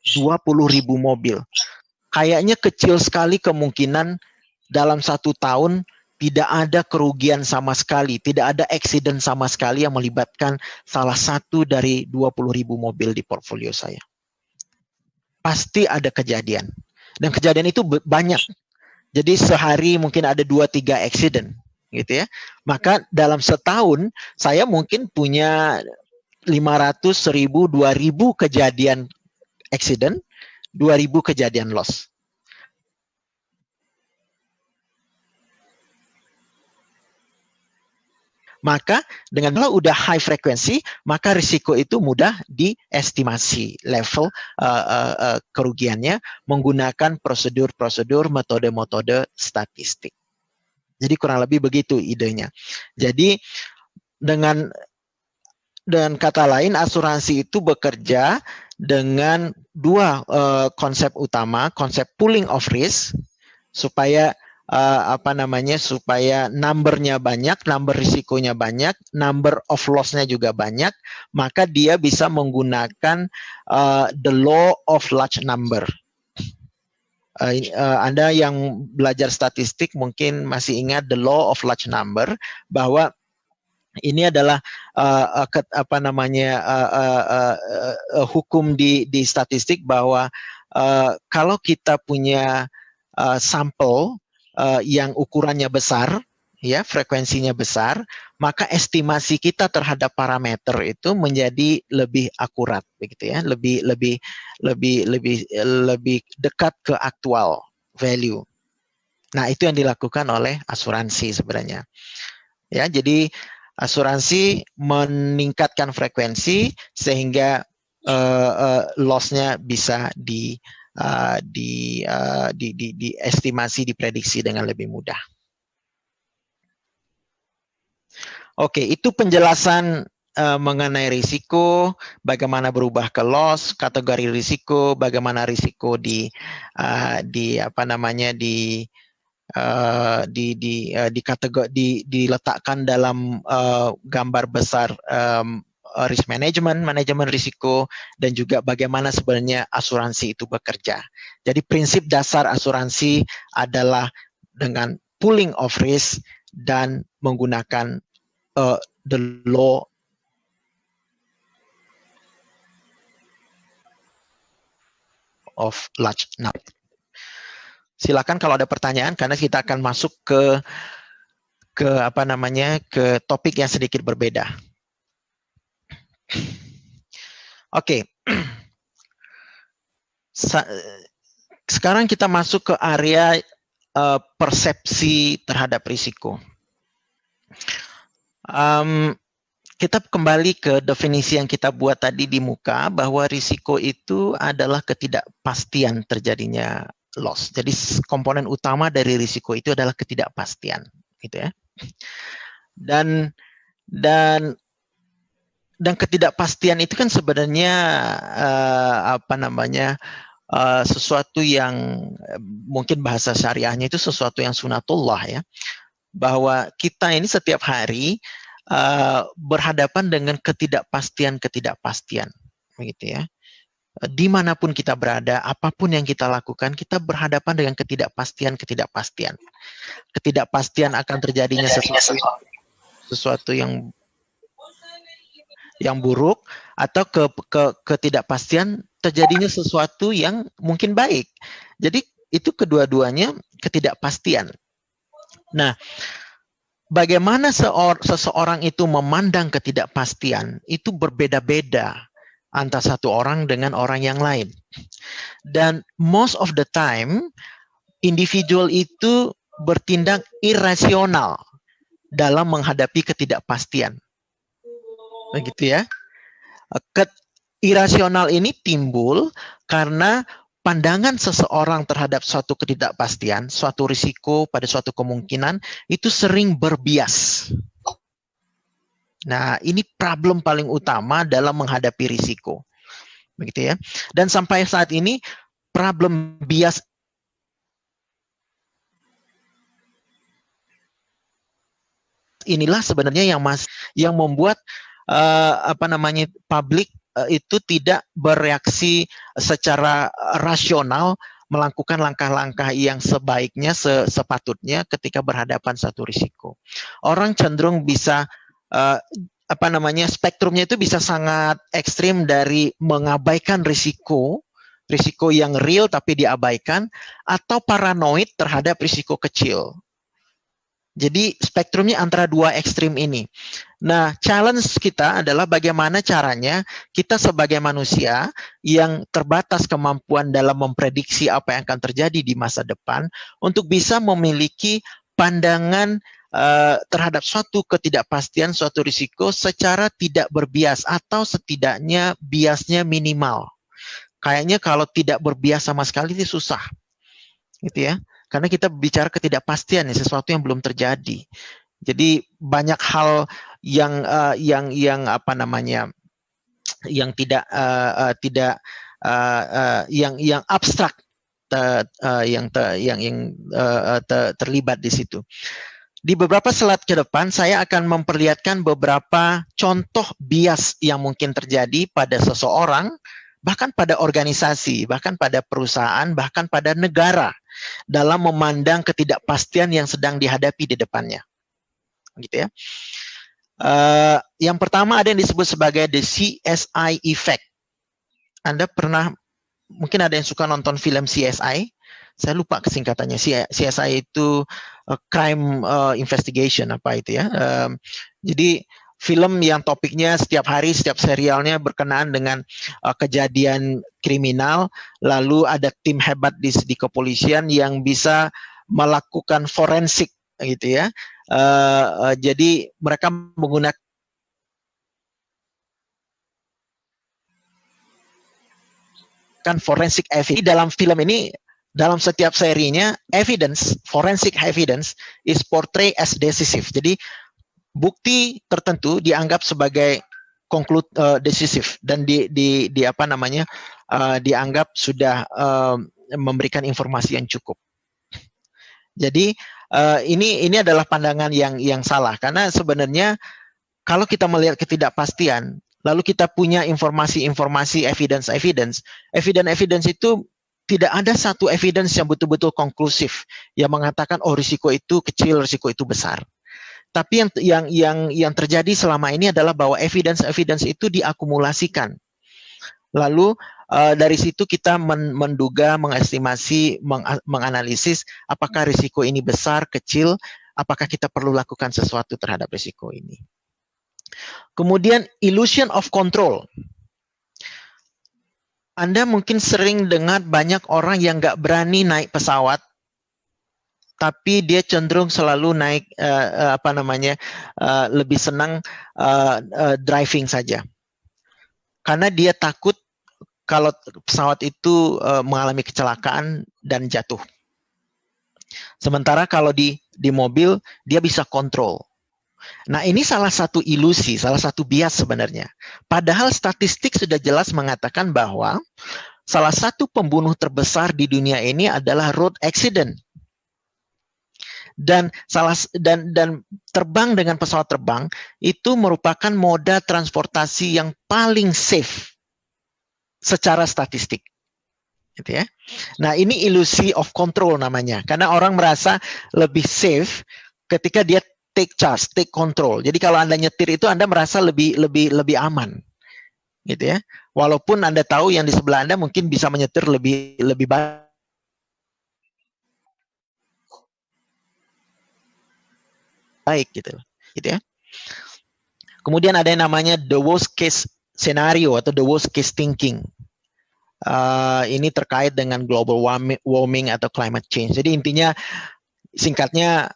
20.000 mobil. Kayaknya kecil sekali kemungkinan dalam 1 tahun tidak ada kerugian sama sekali, tidak ada accident sama sekali yang melibatkan salah satu dari 20.000 mobil di portfolio saya. Pasti ada kejadian. Dan kejadian itu banyak. Jadi sehari mungkin ada 2-3 accident. Gitu ya. Maka dalam setahun saya mungkin punya 500, 1.000, 2.000 kejadian accident, 2.000 kejadian loss. Maka dengan kalau udah high frekuensi, maka risiko itu mudah diestimasi level kerugiannya menggunakan prosedur-prosedur, metode-metode statistik. Jadi kurang lebih begitu idenya. Jadi dengan kata lain, asuransi itu bekerja dengan dua konsep utama, konsep pooling of risk, supaya supaya numbernya banyak, number risikonya banyak, number of loss-nya juga banyak, maka dia bisa menggunakan the law of large number. Anda yang belajar statistik mungkin masih ingat the law of large number, bahwa ini adalah hukum di statistik bahwa kalau kita punya sampel yang ukurannya besar, ya frekuensinya besar, maka estimasi kita terhadap parameter itu menjadi lebih akurat, begitu ya, lebih dekat ke aktual value. Nah, itu yang dilakukan oleh asuransi sebenarnya. Ya, jadi asuransi meningkatkan frekuensi sehingga loss-nya bisa diestimasi, diprediksi dengan lebih mudah. Oke, itu penjelasan mengenai risiko, bagaimana berubah ke loss, kategori risiko, bagaimana risiko diletakkan dalam gambar besar risk management, manajemen risiko, dan juga bagaimana sebenarnya asuransi itu bekerja. Jadi prinsip dasar asuransi adalah dengan pooling of risk dan menggunakan the law of large number. Silakan kalau ada pertanyaan, karena kita akan masuk ke topik yang sedikit berbeda. Oke. Sekarang kita masuk ke area persepsi terhadap risiko. Kita kembali ke definisi yang kita buat tadi di muka, bahwa risiko itu adalah ketidakpastian terjadinya loss. Jadi komponen utama dari risiko itu adalah ketidakpastian, gitu ya. Dan ketidakpastian itu kan sebenarnya sesuatu yang mungkin bahasa syariahnya itu sesuatu yang sunatullah, ya. Bahwa kita ini setiap hari berhadapan dengan ketidakpastian, begitu ya. Dimanapun kita berada, apapun yang kita lakukan, kita berhadapan dengan ketidakpastian. Ketidakpastian akan terjadinya sesuatu yang buruk, atau ketidakpastian terjadinya sesuatu yang mungkin baik. Jadi itu kedua-duanya ketidakpastian. Nah, bagaimana seseorang itu memandang ketidakpastian itu berbeda-beda antara satu orang dengan orang yang lain. Dan most of the time, individual itu bertindak irasional dalam menghadapi ketidakpastian. Begitu ya. Irasional ini timbul karena pandangan seseorang terhadap suatu ketidakpastian, suatu risiko pada suatu kemungkinan, itu sering berbias. Nah, ini problem paling utama dalam menghadapi risiko. Begitu ya. Dan sampai saat ini, problem bias inilah sebenarnya yang membuat publik itu tidak bereaksi secara rasional, melakukan langkah-langkah yang sebaiknya, sepatutnya ketika berhadapan satu risiko. Orang cenderung bisa spektrumnya itu bisa sangat ekstrim, dari mengabaikan risiko yang real tapi diabaikan, atau paranoid terhadap risiko kecil. Jadi spektrumnya antara dua ekstrim ini. Nah, challenge kita adalah bagaimana caranya kita sebagai manusia yang terbatas kemampuan dalam memprediksi apa yang akan terjadi di masa depan, untuk bisa memiliki pandangan terhadap suatu ketidakpastian, suatu risiko secara tidak berbias atau setidaknya biasnya minimal. Kayaknya kalau tidak berbias sama sekali itu susah, gitu ya. Karena kita bicara ketidakpastian, sesuatu yang belum terjadi. Jadi banyak hal yang apa namanya, yang yang abstrak terlibat di situ. Di beberapa slide ke depan saya akan memperlihatkan beberapa contoh bias yang mungkin terjadi pada seseorang, bahkan pada organisasi, bahkan pada perusahaan, bahkan pada negara dalam memandang ketidakpastian yang sedang dihadapi di depannya. Gitu ya. Yang pertama ada yang disebut sebagai the CSI effect. Anda pernah, mungkin ada yang suka nonton film CSI, saya lupa kesingkatannya. CSI itu crime investigation apa itu ya. Jadi film yang topiknya setiap hari, setiap serialnya berkenaan dengan kejadian kriminal, lalu ada tim hebat di kepolisian yang bisa melakukan forensik gitu ya. Jadi mereka menggunakan forensic evidence. Dalam film ini, dalam setiap serinya, forensic evidence is portrayed as decisive. Jadi bukti tertentu dianggap sebagai decisive dan apa namanya, dianggap sudah memberikan informasi yang cukup. Jadi ini adalah pandangan yang salah, karena sebenarnya kalau kita melihat ketidakpastian, lalu kita punya informasi-informasi, evidence itu tidak ada satu evidence yang betul-betul konklusif yang mengatakan oh risiko itu kecil, risiko itu besar. Tapi yang terjadi selama ini adalah bahwa evidence itu diakumulasikan. Lalu dari situ kita menduga, mengestimasi, menganalisis apakah risiko ini besar, kecil, apakah kita perlu lakukan sesuatu terhadap risiko ini. Kemudian illusion of control. Anda mungkin sering dengar banyak orang yang nggak berani naik pesawat, tapi dia cenderung selalu naik lebih senang driving saja, karena dia takut kalau pesawat itu mengalami kecelakaan dan jatuh. Sementara kalau di mobil dia bisa kontrol. Nah, ini salah satu ilusi, salah satu bias sebenarnya. Padahal statistik sudah jelas mengatakan bahwa salah satu pembunuh terbesar di dunia ini adalah road accident. Dan terbang dengan pesawat terbang itu merupakan moda transportasi yang paling safe secara statistik. Gitu ya. Nah, ini ilusi of control namanya, karena orang merasa lebih safe ketika dia take charge, take control. Jadi kalau Anda nyetir itu Anda merasa lebih aman, gitu ya. Walaupun Anda tahu yang di sebelah Anda mungkin bisa menyetir lebih baik, gitu ya. Kemudian ada yang namanya the worst case scenario atau the worst case thinking. Ini terkait dengan global warming atau climate change. Jadi intinya, singkatnya,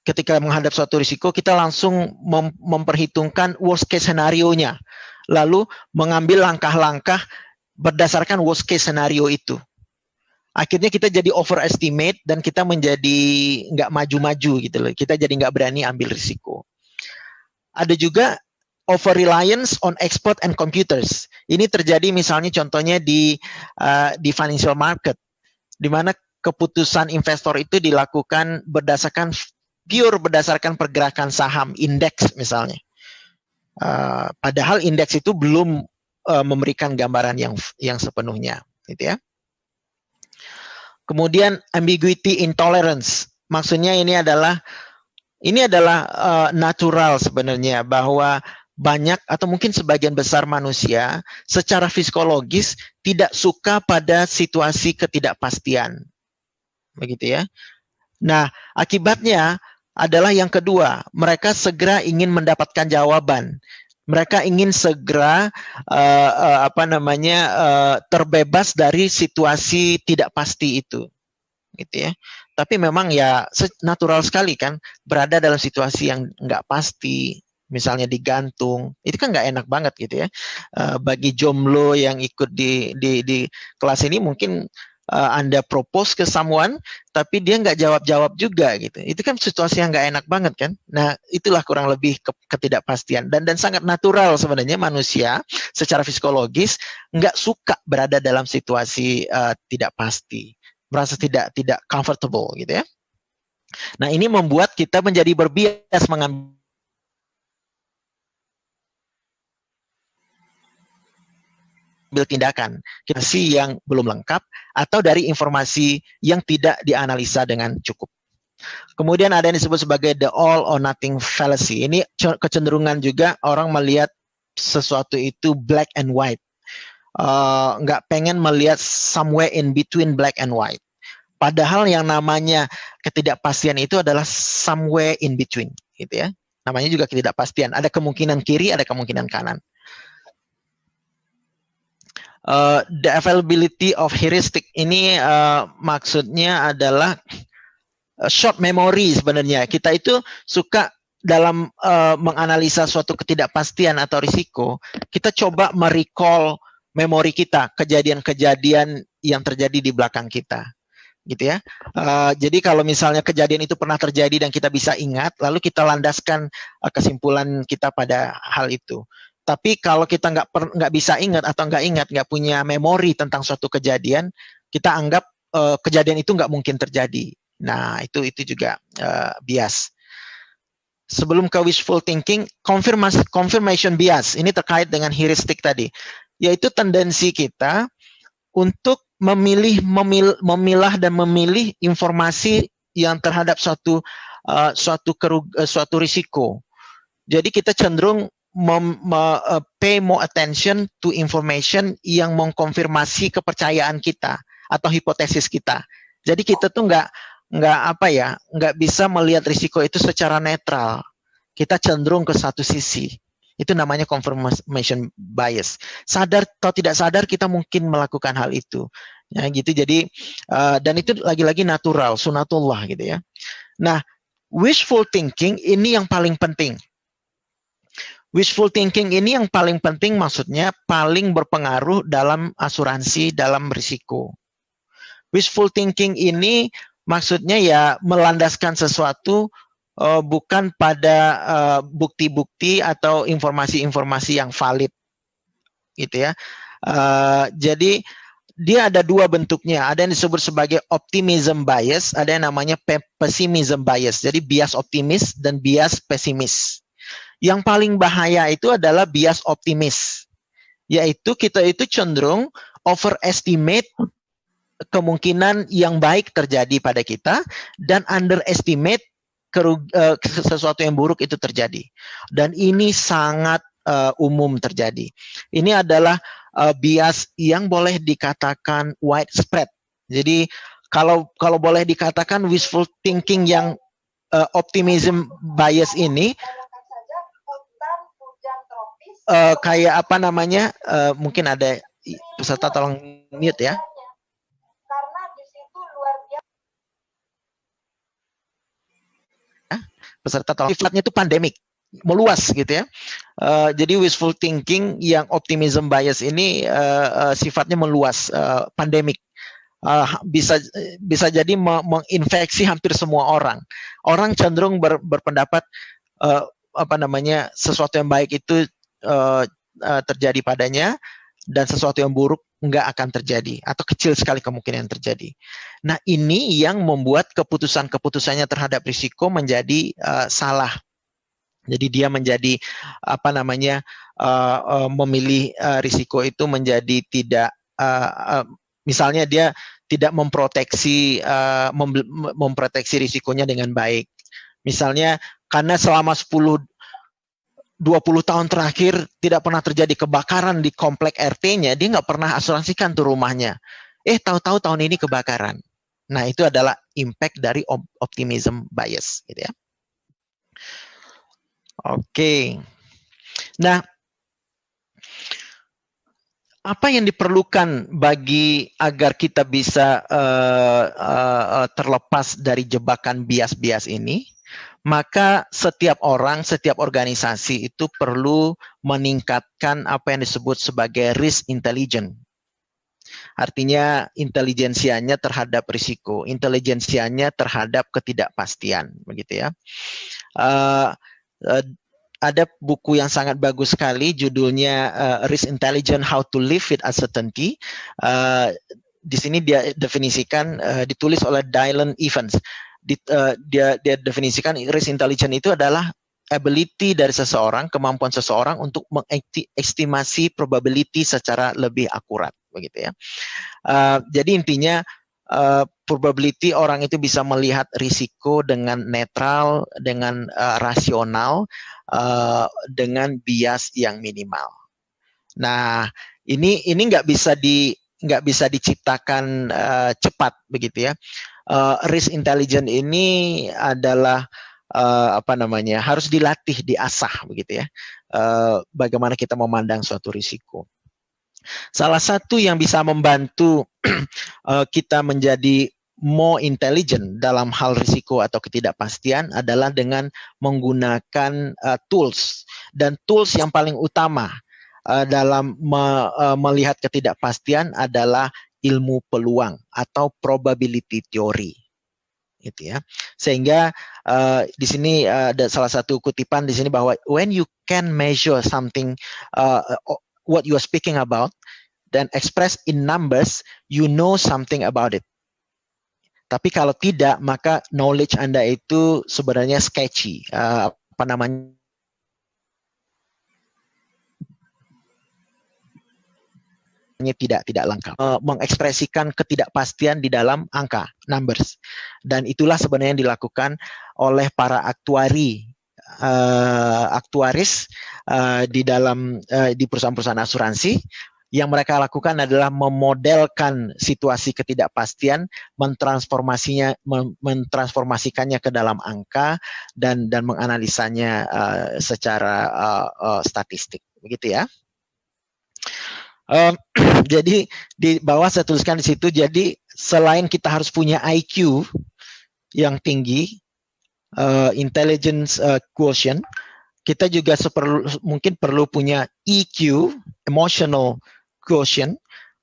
ketika menghadap suatu risiko, kita langsung memperhitungkan worst case scenario-nya, lalu mengambil langkah-langkah berdasarkan worst case scenario itu. Akhirnya kita jadi overestimate dan kita menjadi nggak maju-maju gitu loh. Kita jadi nggak berani ambil risiko. Ada juga over reliance on expert and computers. Ini terjadi misalnya contohnya di financial market, di mana keputusan investor itu dilakukan berdasarkan pergerakan saham indeks misalnya. Padahal indeks itu belum memberikan gambaran yang sepenuhnya, gitu ya. Kemudian ambiguity intolerance, maksudnya ini adalah natural sebenarnya, bahwa banyak atau mungkin sebagian besar manusia secara psikologis tidak suka pada situasi ketidakpastian, begitu ya. Nah, akibatnya adalah yang kedua, mereka segera ingin mendapatkan jawaban. Mereka ingin segera terbebas dari situasi tidak pasti itu, gitu ya. Tapi memang ya natural sekali kan berada dalam situasi yang nggak pasti, misalnya digantung, itu kan nggak enak banget gitu ya. Bagi jomblo yang ikut di kelas ini mungkin Anda propose ke someone, tapi dia nggak jawab-jawab juga gitu. Itu kan situasi yang nggak enak banget kan. Nah, itulah kurang lebih ketidakpastian dan sangat natural sebenarnya manusia secara psikologis nggak suka berada dalam situasi tidak pasti, merasa tidak comfortable gitu ya. Nah, ini membuat kita menjadi berbias mengambil tindakan yang belum lengkap atau dari informasi yang tidak dianalisa dengan cukup. Kemudian ada yang disebut sebagai the all or nothing fallacy. Ini kecenderungan juga orang melihat sesuatu itu black and white. Nggak pengen melihat somewhere in between black and white. Padahal yang namanya ketidakpastian itu adalah somewhere in between, gitu ya. Namanya juga ketidakpastian. Ada kemungkinan kiri, ada kemungkinan kanan. The availability of heuristic ini maksudnya adalah short memory sebenarnya. Kita itu suka dalam menganalisa suatu ketidakpastian atau risiko, kita coba merecall memori kita, kejadian-kejadian yang terjadi di belakang kita, gitu ya. Jadi kalau misalnya kejadian itu pernah terjadi dan kita bisa ingat, lalu kita landaskan kesimpulan kita pada hal itu. Tapi kalau kita nggak bisa ingat atau nggak punya memori tentang suatu kejadian, kita anggap kejadian itu nggak mungkin terjadi. Nah, itu juga bias. Sebelum ke wishful thinking, confirmation bias. Ini terkait dengan heuristik tadi, yaitu tendensi kita untuk memilah dan memilih informasi yang terhadap suatu risiko. Jadi kita cenderung pay more attention to information yang mengkonfirmasi kepercayaan kita atau hipotesis kita. Jadi kita tuh nggak bisa melihat risiko itu secara netral. Kita cenderung ke satu sisi. Itu namanya confirmation bias. Sadar atau tidak sadar kita mungkin melakukan hal itu. Ya gitu. Jadi dan itu lagi-lagi natural, sunatullah gitu ya. Nah, wishful thinking ini yang paling penting. Wishful thinking ini yang paling penting, maksudnya paling berpengaruh dalam asuransi, dalam risiko. Wishful thinking ini maksudnya ya melandaskan sesuatu bukan pada bukti-bukti atau informasi-informasi yang valid, gitu ya. Jadi dia ada dua bentuknya. Ada yang disebut sebagai optimism bias, ada yang namanya pessimism bias. Jadi bias optimis dan bias pesimis. Yang paling bahaya itu adalah bias optimis, yaitu kita itu cenderung overestimate kemungkinan yang baik terjadi pada kita dan underestimate sesuatu yang buruk itu terjadi. Dan ini sangat umum terjadi. Ini adalah bias yang boleh dikatakan widespread. Jadi kalau boleh dikatakan wishful thinking yang optimism bias ini kayak apa namanya? Mungkin ada peserta tolong mute ya. Karena di situ luar biasa. Peserta tolong. Sifatnya itu pandemik, meluas gitu ya. Jadi wishful thinking yang optimism bias ini sifatnya meluas, pandemik. Bisa jadi menginfeksi hampir semua orang. Orang cenderung berpendapat sesuatu yang baik itu terjadi padanya dan sesuatu yang buruk nggak akan terjadi atau kecil sekali kemungkinan terjadi. Nah, ini yang membuat keputusannya terhadap risiko menjadi salah. Jadi dia menjadi memilih risiko itu menjadi tidak misalnya dia tidak memproteksi risikonya dengan baik. Misalnya karena selama 20 tahun terakhir tidak pernah terjadi kebakaran di komplek RT-nya, dia nggak pernah asuransikan tuh rumahnya. Tahu-tahu tahun ini kebakaran. Nah, itu adalah impact dari optimism bias, gitu ya. Oke. Nah, apa yang diperlukan bagi agar kita bisa terlepas dari jebakan bias-bias ini? Maka setiap orang, setiap organisasi itu perlu meningkatkan apa yang disebut sebagai risk intelligence. Artinya intelijensianya terhadap risiko, intelijensianya terhadap ketidakpastian, begitu ya. Ada buku yang sangat bagus sekali, judulnya Risk Intelligence: How to Live with Uncertainty. Di sini dia definisikan, ditulis oleh Dylan Evans. Dia definisikan risk intelligence itu adalah ability dari seseorang, kemampuan seseorang untuk mengestimasi probability secara lebih akurat, begitu ya. Jadi intinya probability orang itu bisa melihat risiko dengan netral, dengan rasional, dengan bias yang minimal. Nah, ini nggak bisa diciptakan cepat, begitu ya. Risk intelligence ini adalah harus dilatih, diasah, begitu ya. Bagaimana kita memandang suatu risiko. Salah satu yang bisa membantu kita menjadi more intelligent dalam hal risiko atau ketidakpastian adalah dengan menggunakan tools. Dan tools yang paling utama dalam melihat ketidakpastian adalah ilmu peluang atau probability theory. Gitu ya. Sehingga di sini ada salah satu kutipan di sini bahwa when you can measure something, what you are speaking about, dan express in numbers, you know something about it. Tapi kalau tidak, maka knowledge Anda itu sebenarnya sketchy, tidak lengkap. Mengekspresikan ketidakpastian di dalam angka, numbers. Dan itulah sebenarnya yang dilakukan oleh para aktuaris di perusahaan-perusahaan asuransi. Yang mereka lakukan adalah memodelkan situasi ketidakpastian, mentransformasikannya ke dalam angka dan menganalisanya secara statistik, begitu ya. Jadi di bawah saya tuliskan di situ. Jadi selain kita harus punya IQ yang tinggi, intelligence quotient, kita juga mungkin perlu punya EQ, emotional quotient.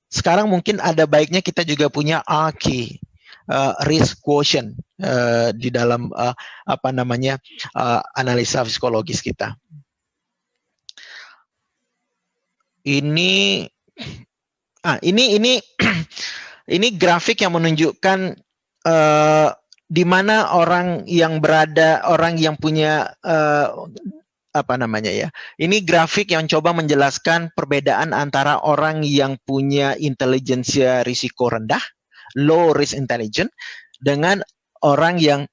Sekarang mungkin ada baiknya kita juga punya RQ, risk quotient, di dalam analisa psikologis kita. Ini grafik yang menunjukkan di mana orang yang punya Ini grafik yang coba menjelaskan perbedaan antara orang yang punya intelijensia risiko rendah, low risk intelligence, dengan orang yang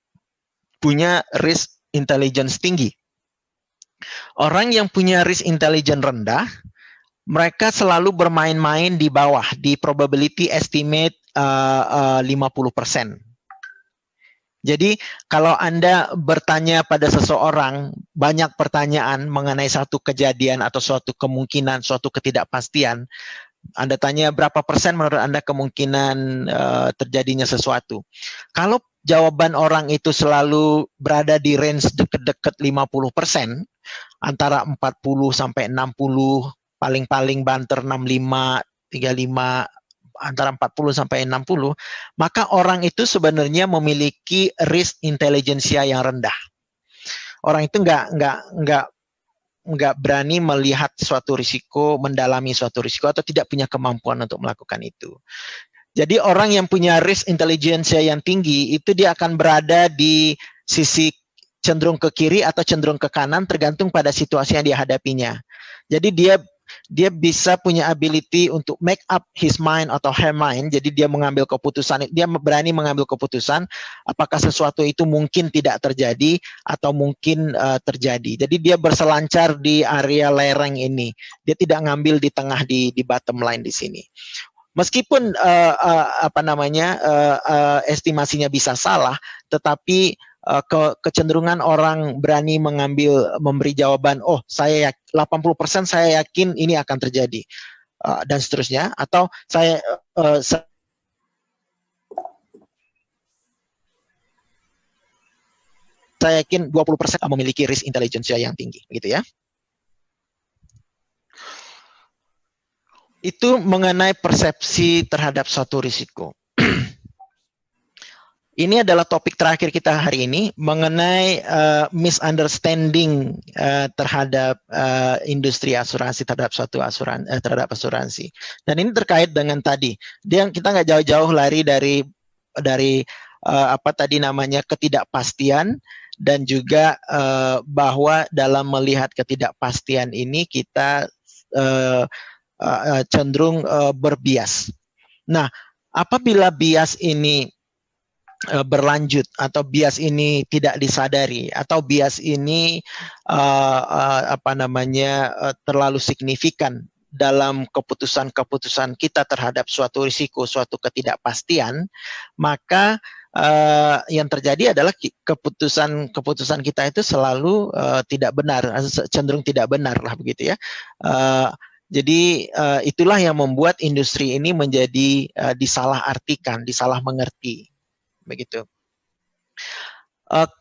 punya risk intelligence tinggi. Orang yang punya risk intelligence rendah, mereka selalu bermain-main di bawah, di probability estimate 50%. Jadi kalau Anda bertanya pada seseorang banyak pertanyaan mengenai satu kejadian atau suatu kemungkinan, suatu ketidakpastian, Anda tanya berapa persen menurut Anda kemungkinan terjadinya sesuatu. Kalau jawaban orang itu selalu berada di range dekat-dekat 50%, antara 40 sampai 60, paling-paling banter 65, 35, antara 40 sampai 60, maka orang itu sebenarnya memiliki risk intelligentsia yang rendah. Orang itu nggak berani melihat suatu risiko, mendalami suatu risiko, atau tidak punya kemampuan untuk melakukan itu. Jadi orang yang punya risk intelligentsia yang tinggi itu dia akan berada di sisi cenderung ke kiri atau cenderung ke kanan tergantung pada situasi yang dihadapinya. Jadi dia bisa punya ability untuk make up his mind atau her mind. Jadi dia mengambil keputusan, dia berani mengambil keputusan apakah sesuatu itu mungkin tidak terjadi atau mungkin terjadi. Jadi dia berselancar di area lereng ini. Dia tidak ngambil di tengah, di bottom line di sini. Meskipun estimasinya bisa salah, tetapi kecenderungan orang berani memberi jawaban, 80% saya yakin ini akan terjadi. dan seterusnya, atau saya yakin 20% memiliki risk intelligence yang tinggi, gitu ya. Itu mengenai persepsi terhadap suatu risiko. Ini adalah topik terakhir kita hari ini mengenai misunderstanding terhadap industri asuransi, terhadap suatu asuransi. Dan ini terkait dengan tadi, kita nggak jauh-jauh lari dari apa tadi namanya ketidakpastian, dan juga bahwa dalam melihat ketidakpastian ini kita cenderung berbias. Nah, apabila bias ini berlanjut atau bias ini tidak disadari atau bias ini terlalu signifikan dalam keputusan-keputusan kita terhadap suatu risiko, suatu ketidakpastian, maka yang terjadi adalah keputusan kita itu selalu tidak benar, cenderung tidak benar lah begitu ya. Jadi itulah yang membuat industri ini menjadi disalahartikan, disalah mengerti. Begitu.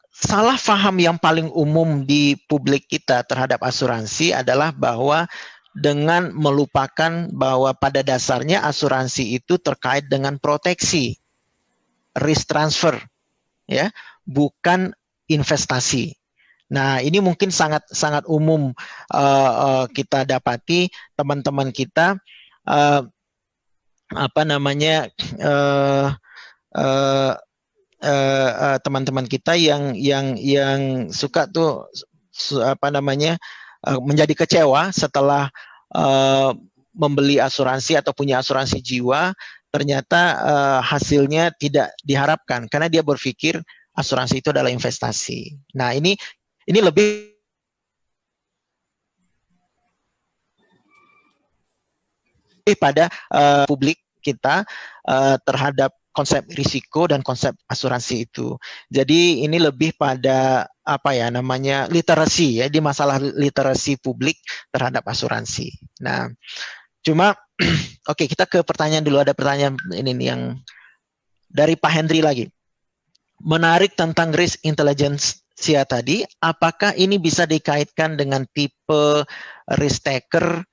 Salah paham yang paling umum di publik kita terhadap asuransi adalah bahwa dengan melupakan bahwa pada dasarnya asuransi itu terkait dengan proteksi, risk transfer, ya, bukan investasi. Nah, ini mungkin sangat umum kita dapati teman-teman kita teman-teman kita yang suka tuh menjadi kecewa setelah membeli asuransi atau punya asuransi jiwa, ternyata hasilnya tidak diharapkan karena dia berpikir asuransi itu adalah investasi. Nah, ini lebih pada publik kita terhadap konsep risiko dan konsep asuransi itu. Jadi ini lebih pada literasi ya, di masalah literasi publik terhadap asuransi. Nah, cuma oke, kita ke pertanyaan dulu. Ada pertanyaan ini nih yang dari Pak Hendri lagi. Menarik tentang risk intelligence tadi, apakah ini bisa dikaitkan dengan tipe risk taker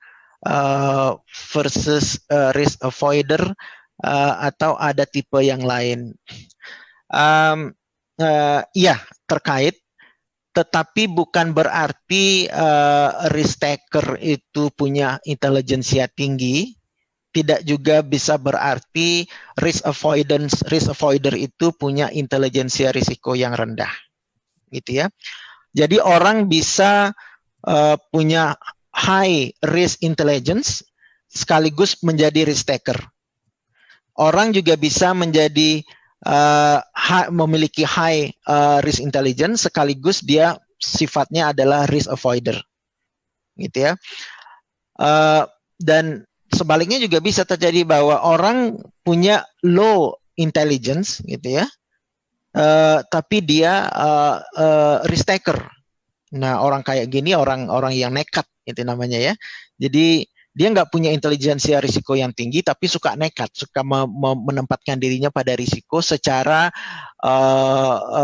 versus risk avoider atau ada tipe yang lain? Iya, terkait, tetapi bukan berarti risk taker itu punya intelijensia tinggi. Tidak juga bisa berarti risk avoider itu punya intelijensia risiko yang rendah, gitu ya. Jadi orang bisa punya high risk intelligence sekaligus menjadi risk taker. Orang juga bisa menjadi memiliki high risk intelligence sekaligus dia sifatnya adalah risk avoider, gitu ya. Dan sebaliknya juga bisa terjadi bahwa orang punya low intelligence, gitu ya, tapi dia risk taker. Nah, orang kayak gini orang yang nekat, itu namanya ya. Jadi dia nggak punya intelijensia risiko yang tinggi, tapi suka nekat, suka menempatkan dirinya pada risiko secara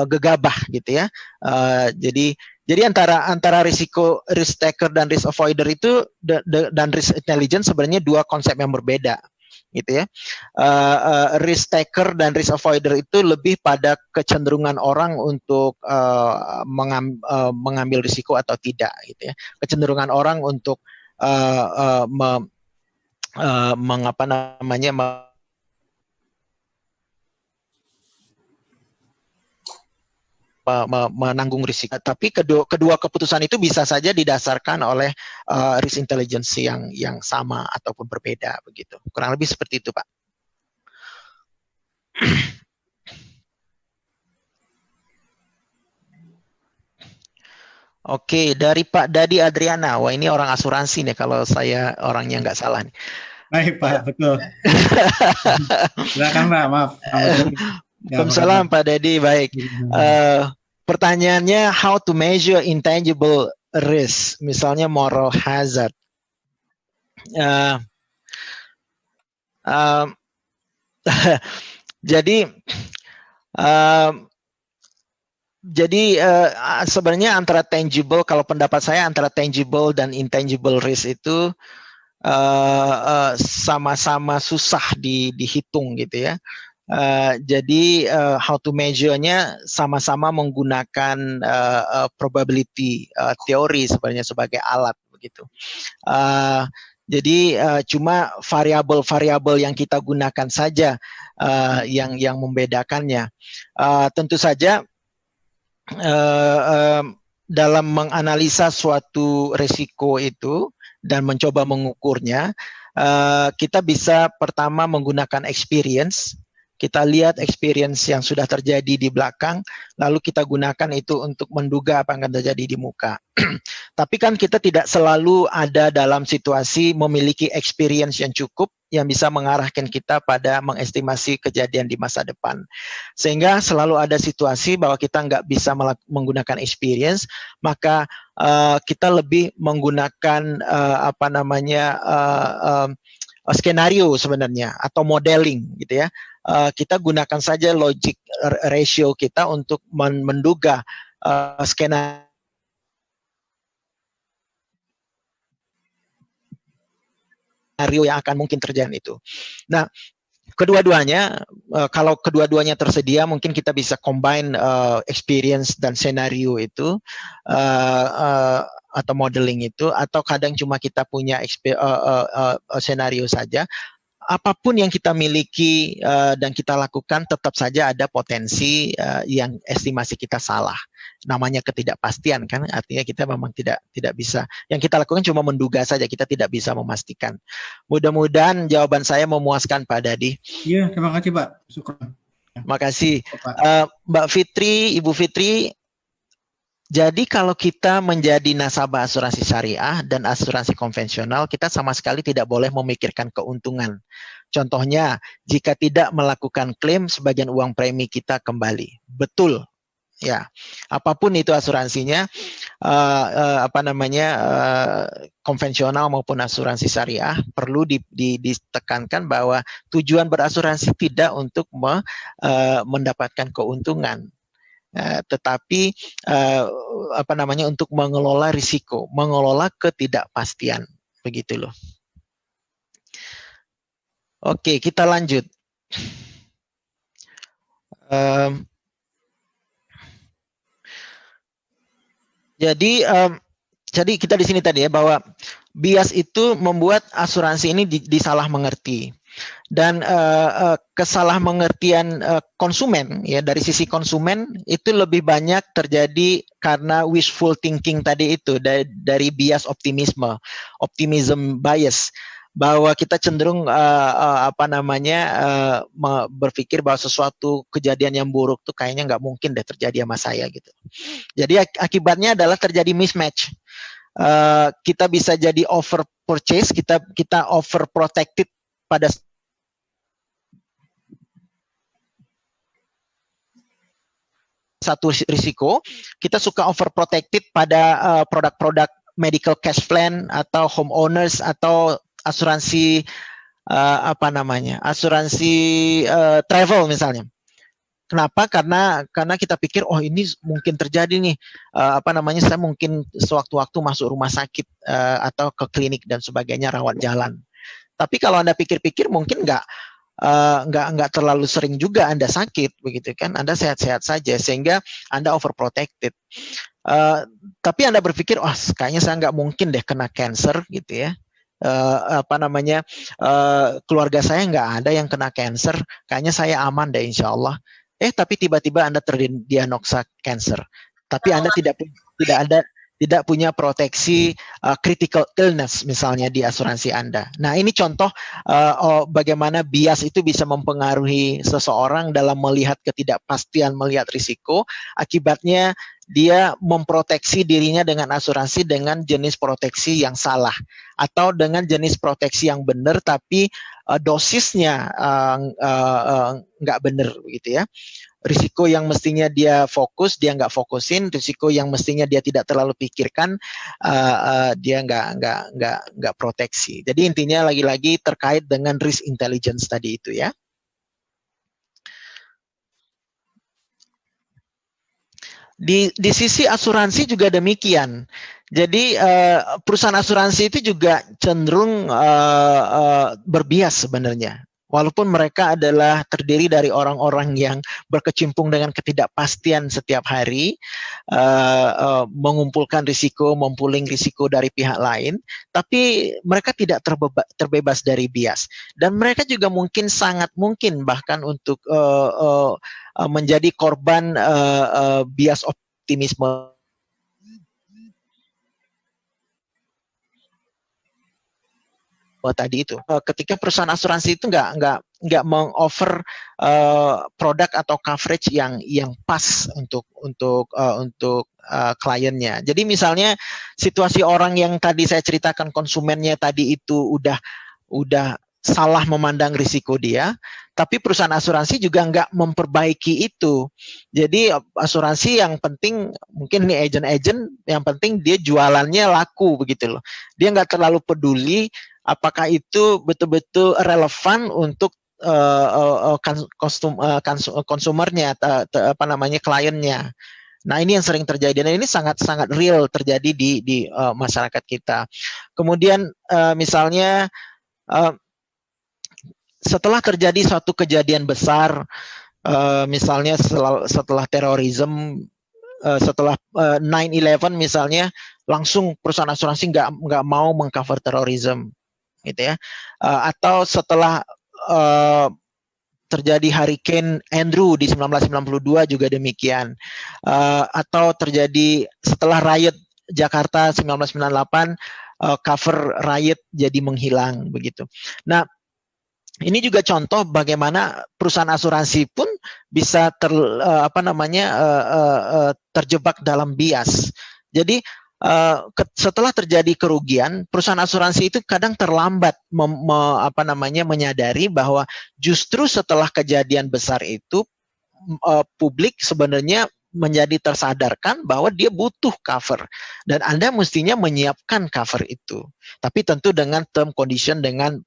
gegabah, gitu ya. Jadi antara risiko risk taker dan risk avoider itu dan risk intelligence sebenarnya dua konsep yang berbeda, gitu ya. Risk taker dan risk avoider itu lebih pada kecenderungan orang untuk mengambil risiko atau tidak, gitu ya. Kecenderungan orang untuk menanggung risiko. Tapi kedua keputusan itu bisa saja didasarkan oleh risk intelligence yang sama ataupun berbeda, begitu. Kurang lebih seperti itu, Pak. Oke, dari Pak Dadi Adriana. Wah, ini orang asuransi nih kalau saya orangnya nggak salah nih. Baik, Pak, betul. Silakan, Pak, maaf. Waalaikumsalam, Pak Dadi. Baik. Pertanyaannya, how to measure intangible risk, misalnya moral hazard. Um, jadi um, sebenarnya antara tangible, kalau pendapat saya antara tangible dan intangible risk itu sama-sama susah dihitung gitu ya. Jadi how to measure-nya sama-sama menggunakan probability teori sebenarnya sebagai alat begitu. Jadi cuma variabel-variabel yang kita gunakan saja yang membedakannya. Tentu saja dalam menganalisa suatu risiko itu dan mencoba mengukurnya, kita bisa pertama menggunakan experience. Kita lihat experience yang sudah terjadi di belakang, lalu kita gunakan itu untuk menduga apa yang akan terjadi di muka. Tapi kan kita tidak selalu ada dalam situasi memiliki experience yang cukup yang bisa mengarahkan kita pada mengestimasi kejadian di masa depan. Sehingga selalu ada situasi bahwa kita nggak bisa menggunakan experience, maka kita lebih menggunakan skenario sebenarnya atau modeling gitu ya. Kita gunakan saja logic ratio kita untuk menduga skenario yang akan mungkin terjadi itu. Nah, kedua-duanya, kalau kedua-duanya tersedia, mungkin kita bisa combine experience dan scenario itu atau modeling itu, atau kadang cuma kita punya scenario saja. Apapun yang kita miliki dan kita lakukan, tetap saja ada potensi yang estimasi kita salah. Namanya ketidakpastian kan, artinya kita memang tidak bisa. Yang kita lakukan cuma menduga saja, kita tidak bisa memastikan. Mudah-mudahan jawaban saya memuaskan Pak Dadi. Iya, terima kasih Pak. Syukran. Makasih. Mbak Fitri, Ibu Fitri, jadi kalau kita menjadi nasabah asuransi syariah dan asuransi konvensional, kita sama sekali tidak boleh memikirkan keuntungan. Contohnya, jika tidak melakukan klaim, sebagian uang premi kita kembali. Betul. Ya, apapun itu asuransinya, konvensional maupun asuransi syariah, perlu ditekankan bahwa tujuan berasuransi tidak untuk mendapatkan keuntungan. Tetapi untuk mengelola risiko, mengelola ketidakpastian, begitu loh. Oke, kita lanjut. Jadi kita di sini tadi ya, bahwa bias itu membuat asuransi ini disalah mengerti. Dan kesalahmengertian konsumen ya, dari sisi konsumen itu lebih banyak terjadi karena wishful thinking tadi itu, dari bias optimism bias, bahwa kita cenderung berpikir bahwa sesuatu kejadian yang buruk tuh kayaknya nggak mungkin deh terjadi sama saya gitu. Jadi akibatnya adalah terjadi mismatch. Kita bisa jadi over purchase, kita over protected pada satu risiko, kita suka overprotected pada produk-produk medical cash plan atau homeowners atau asuransi asuransi travel misalnya. Kenapa? Karena kita pikir ini mungkin terjadi nih saya mungkin sewaktu-waktu masuk rumah sakit atau ke klinik dan sebagainya, rawat jalan. Tapi kalau Anda pikir-pikir mungkin nggak terlalu sering juga Anda sakit begitu kan, Anda sehat-sehat saja sehingga Anda overprotected. Tapi Anda berpikir kayaknya saya nggak mungkin deh kena cancer gitu ya. Keluarga saya nggak ada yang kena cancer, kayaknya saya aman deh insya Allah. Tapi tiba-tiba Anda terdiagnosa cancer, tapi Anda tidak punya proteksi critical illness misalnya di asuransi Anda. Nah, ini contoh bagaimana bias itu bisa mempengaruhi seseorang dalam melihat ketidakpastian, melihat risiko. Akibatnya dia memproteksi dirinya dengan asuransi dengan jenis proteksi yang salah atau dengan jenis proteksi yang benar tapi dosisnya nggak benar gitu ya. Risiko yang mestinya dia fokus, dia nggak fokusin. Risiko yang mestinya dia tidak terlalu pikirkan, dia nggak proteksi. Jadi intinya lagi-lagi terkait dengan risk intelligence tadi itu ya. Di sisi asuransi juga demikian. Jadi perusahaan asuransi itu juga cenderung berbias sebenarnya. Walaupun mereka adalah terdiri dari orang-orang yang berkecimpung dengan ketidakpastian setiap hari, mengumpulkan risiko, mempuling risiko dari pihak lain, tapi mereka tidak terbebas dari bias. Dan mereka juga mungkin sangat mungkin bahkan untuk menjadi korban bias optimisme tadi itu. Ketika perusahaan asuransi itu nggak mengoffer produk atau coverage yang pas untuk kliennya. Jadi misalnya situasi orang yang tadi saya ceritakan konsumennya tadi itu udah salah memandang risiko dia, tapi perusahaan asuransi juga nggak memperbaiki itu. Jadi asuransi yang penting mungkin nih agent-agent yang penting dia jualannya laku begitu loh. Dia nggak terlalu peduli apakah itu betul-betul relevan untuk konsumernya, kliennya. Nah ini yang sering terjadi dan ini sangat-sangat real terjadi di masyarakat kita. Kemudian misalnya setelah terjadi suatu kejadian besar, misalnya setelah terorisme, setelah 9/11 misalnya, langsung perusahaan asuransi nggak mau mengcover terorisme, gitu ya. Atau setelah terjadi Hurricane Andrew di 1992 juga demikian. Atau terjadi setelah riot Jakarta 1998, cover riot jadi menghilang begitu. Nah, ini juga contoh bagaimana perusahaan asuransi pun bisa terjebak dalam bias. Jadi setelah terjadi kerugian, perusahaan asuransi itu kadang terlambat menyadari bahwa justru setelah kejadian besar itu publik sebenarnya menjadi tersadarkan bahwa dia butuh cover dan Anda mestinya menyiapkan cover itu. Tapi tentu dengan term condition, dengan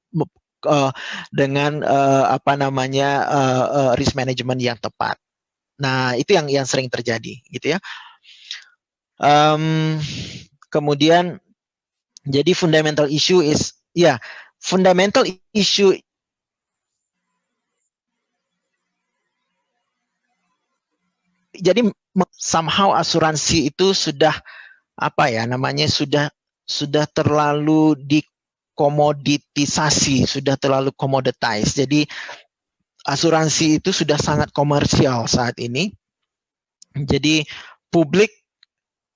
risk management yang tepat. Nah, itu yang sering terjadi gitu ya. Kemudian jadi fundamental issue jadi somehow asuransi itu sudah sudah terlalu dikomoditisasi, sudah terlalu commoditized. Jadi asuransi itu sudah sangat komersial saat ini. Jadi publik,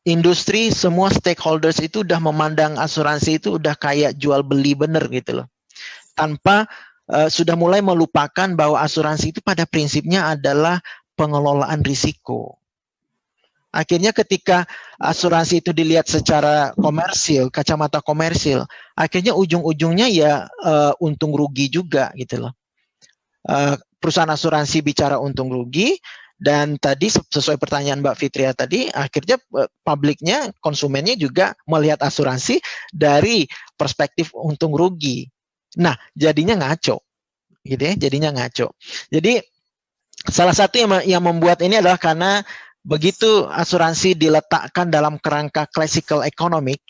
industri, semua stakeholders itu udah memandang asuransi itu udah kayak jual beli bener gitu loh. Tanpa sudah mulai melupakan bahwa asuransi itu pada prinsipnya adalah pengelolaan risiko. Akhirnya ketika asuransi itu dilihat secara komersil, kacamata komersil, akhirnya ujung-ujungnya ya untung rugi juga gitu loh. Perusahaan asuransi bicara untung rugi, dan tadi sesuai pertanyaan Mbak Fitria tadi, akhirnya publiknya, konsumennya juga melihat asuransi dari perspektif untung rugi. Nah, jadinya ngaco, gitu ya, jadinya ngaco. Jadi salah satu yang membuat ini adalah karena begitu asuransi diletakkan dalam kerangka classical economic,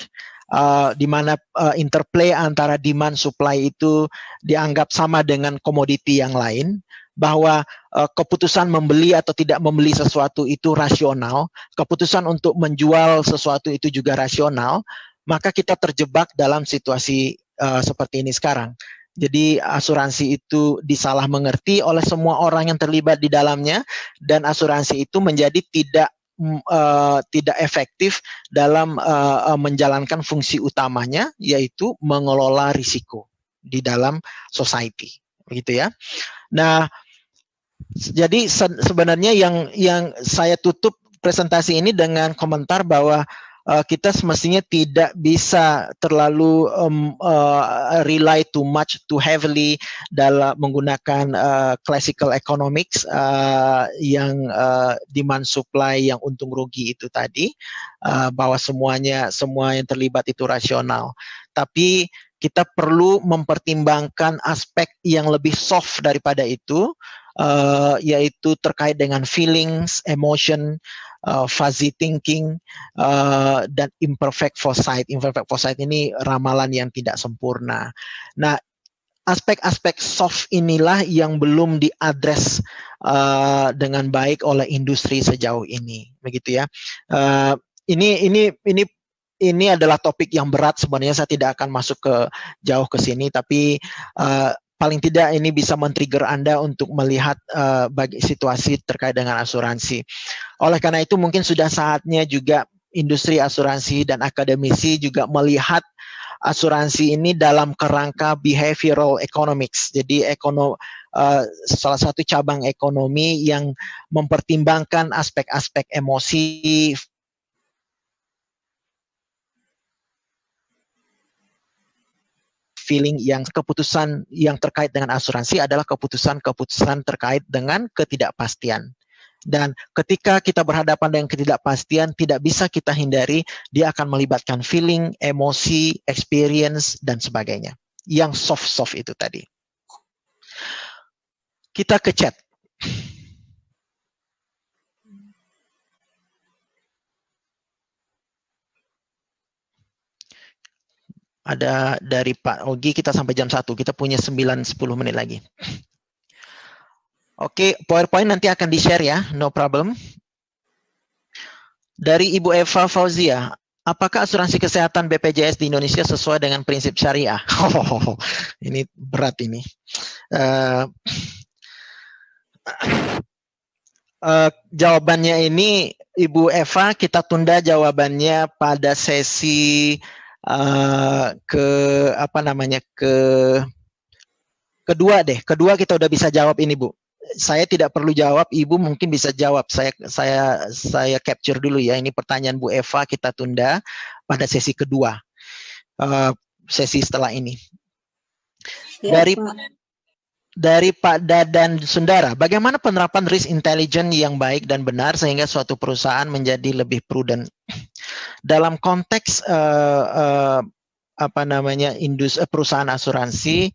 di mana interplay antara demand supply itu dianggap sama dengan komoditi yang lain, bahwa keputusan membeli atau tidak membeli sesuatu itu rasional, keputusan untuk menjual sesuatu itu juga rasional, maka kita terjebak dalam situasi seperti ini sekarang. Jadi asuransi itu disalah mengerti oleh semua orang yang terlibat di dalamnya, dan asuransi itu menjadi tidak efektif dalam menjalankan fungsi utamanya, yaitu mengelola risiko di dalam society, begitu ya. Nah, jadi sebenarnya yang saya tutup presentasi ini dengan komentar bahwa kita semestinya tidak bisa terlalu rely too much, too heavily dalam menggunakan classical economics yang demand supply yang untung rugi itu tadi, bahwa semua yang terlibat itu rasional. Tapi kita perlu mempertimbangkan aspek yang lebih soft daripada itu, yaitu terkait dengan feelings, emotion, fuzzy thinking, dan imperfect foresight. Imperfect foresight ini ramalan yang tidak sempurna. Nah, aspek-aspek soft inilah yang belum diadres dengan baik oleh industri sejauh ini, begitu ya. Ini adalah topik yang berat sebenarnya. Saya tidak akan masuk jauh ke sini, tapi paling tidak ini bisa men-trigger Anda untuk melihat bagi situasi terkait dengan asuransi. Oleh karena itu mungkin sudah saatnya juga industri asuransi dan akademisi juga melihat asuransi ini dalam kerangka behavioral economics. Jadi salah satu cabang ekonomi yang mempertimbangkan aspek-aspek emosi, feeling, yang keputusan yang terkait dengan asuransi adalah keputusan-keputusan terkait dengan ketidakpastian. Dan ketika kita berhadapan dengan ketidakpastian, tidak bisa kita hindari, dia akan melibatkan feeling, emosi, experience, dan sebagainya. Yang soft-soft itu tadi. Kita ke chat. Ada dari Pak Ogi, kita sampai jam 1. Kita punya 9-10 menit lagi. Oke, PowerPoint nanti akan di-share ya, no problem. Dari Ibu Eva Fauzia, apakah asuransi kesehatan BPJS di Indonesia sesuai dengan prinsip syariah? Ini berat ini. Jawabannya ini, Ibu Eva, kita tunda jawabannya pada sesi kedua deh. Kedua kita udah bisa jawab ini, Bu. Saya tidak perlu jawab, Ibu mungkin bisa jawab. Saya capture dulu ya. Ini pertanyaan Bu Eva, kita tunda pada sesi kedua. Sesi setelah ini. Ya, dari Pak Dadan Sundara, bagaimana penerapan risk intelligence yang baik dan benar sehingga suatu perusahaan menjadi lebih prudent dalam konteks industri perusahaan asuransi?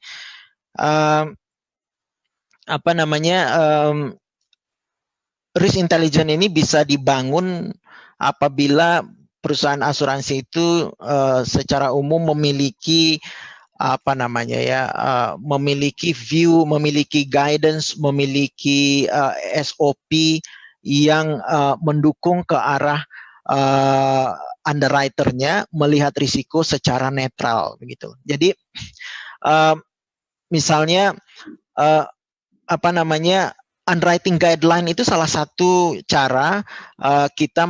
Risk intelligence ini bisa dibangun apabila perusahaan asuransi itu secara umum memiliki memiliki view, memiliki guidance, memiliki SOP yang mendukung ke arah underwriter-nya melihat risiko secara netral, begitu. Jadi misalnya underwriting guideline itu salah satu cara kita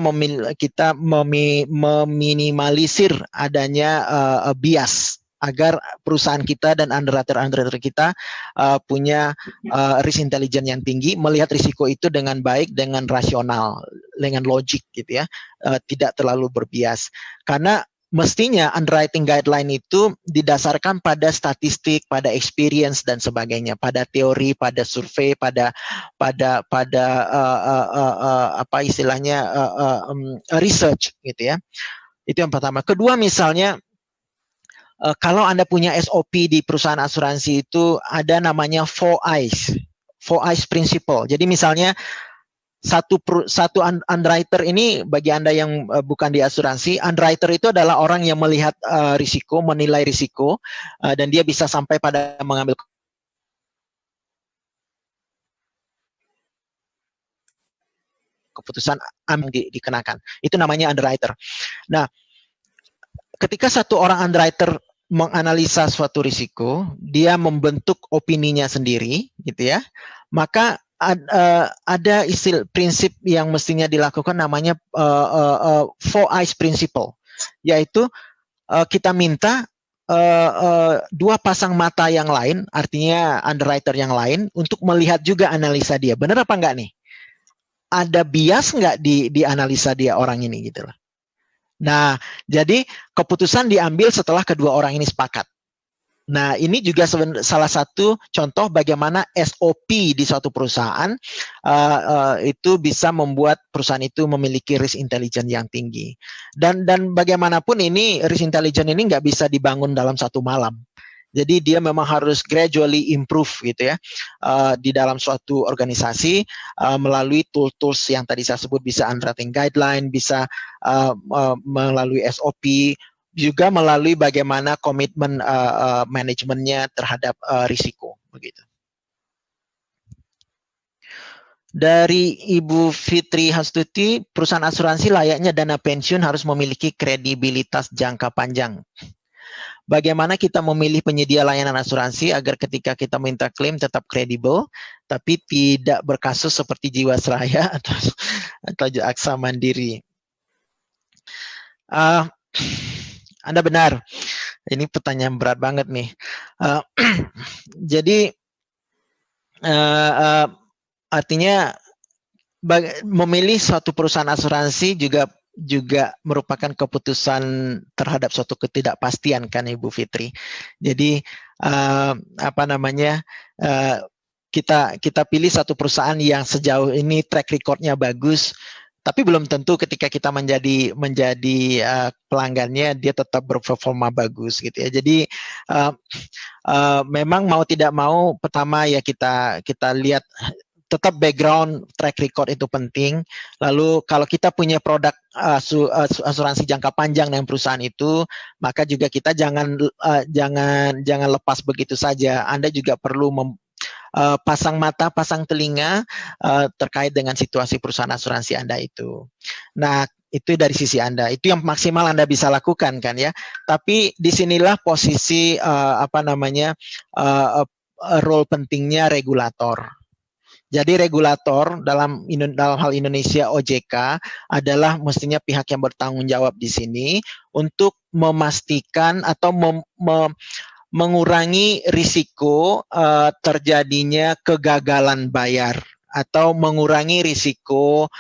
meminimalisir adanya bias agar perusahaan kita dan underwriter kita punya risk intelligence yang tinggi, melihat risiko itu dengan baik, dengan rasional, dengan logik gitu ya, tidak terlalu berbias. Karena mestinya underwriting guideline itu didasarkan pada statistik, pada experience dan sebagainya, pada teori, pada survei, pada research gitu ya. Itu yang pertama. Kedua, misalnya kalau Anda punya SOP di perusahaan asuransi itu ada namanya 4 Eyes Principle. Jadi misalnya satu underwriter ini, bagi Anda yang bukan di asuransi, underwriter itu adalah orang yang melihat risiko, menilai risiko, dan dia bisa sampai pada mengambil keputusan yang dikenakan. Itu namanya underwriter. Nah, ketika satu orang underwriter menganalisa suatu risiko, dia membentuk opininya sendiri, gitu ya, maka ada istilah prinsip yang mestinya dilakukan namanya 4 Eyes Principle, yaitu kita minta dua pasang mata yang lain, artinya underwriter yang lain, untuk melihat juga analisa dia. Benar apa enggak nih? ada bias nggak di analisa dia orang ini gitu loh. Nah, jadi keputusan diambil setelah kedua orang ini sepakat. Nah, ini juga salah satu contoh bagaimana SOP di suatu perusahaan itu bisa membuat perusahaan itu memiliki risk intelligence yang tinggi. Dan bagaimanapun ini risk intelligence ini nggak bisa dibangun dalam satu malam. Jadi dia memang harus gradually improve gitu ya di dalam suatu organisasi melalui tools yang tadi saya sebut, bisa underwriting guideline, bisa melalui SOP, juga melalui bagaimana komitmen manajemennya terhadap risiko begitu. Dari Ibu Fitri Hastuti, perusahaan asuransi layaknya dana pensiun harus memiliki kredibilitas jangka panjang. Bagaimana kita memilih penyedia layanan asuransi agar ketika kita minta klaim tetap kredibel, tapi tidak berkasus seperti Jiwasraya atau Aksa Mandiri. Anda benar, ini pertanyaan berat banget nih. Jadi artinya memilih suatu perusahaan asuransi juga merupakan keputusan terhadap suatu ketidakpastian kan Ibu Fitri. Jadi kita pilih satu perusahaan yang sejauh ini track recordnya bagus, tapi belum tentu ketika kita menjadi pelanggannya dia tetap berperforma bagus gitu ya. Jadi memang mau tidak mau pertama ya kita lihat tetap background track record itu penting. Lalu kalau kita punya produk asuransi jangka panjang dengan perusahaan itu, maka juga kita jangan lepas begitu saja. Anda juga perlu pasang mata, pasang telinga terkait dengan situasi perusahaan asuransi Anda itu. Nah, itu dari sisi Anda. Itu yang maksimal Anda bisa lakukan kan ya. Tapi disinilah posisi role pentingnya regulator. Jadi regulator dalam hal Indonesia OJK adalah mestinya pihak yang bertanggung jawab di sini untuk memastikan atau mengurangi risiko terjadinya kegagalan bayar atau mengurangi risiko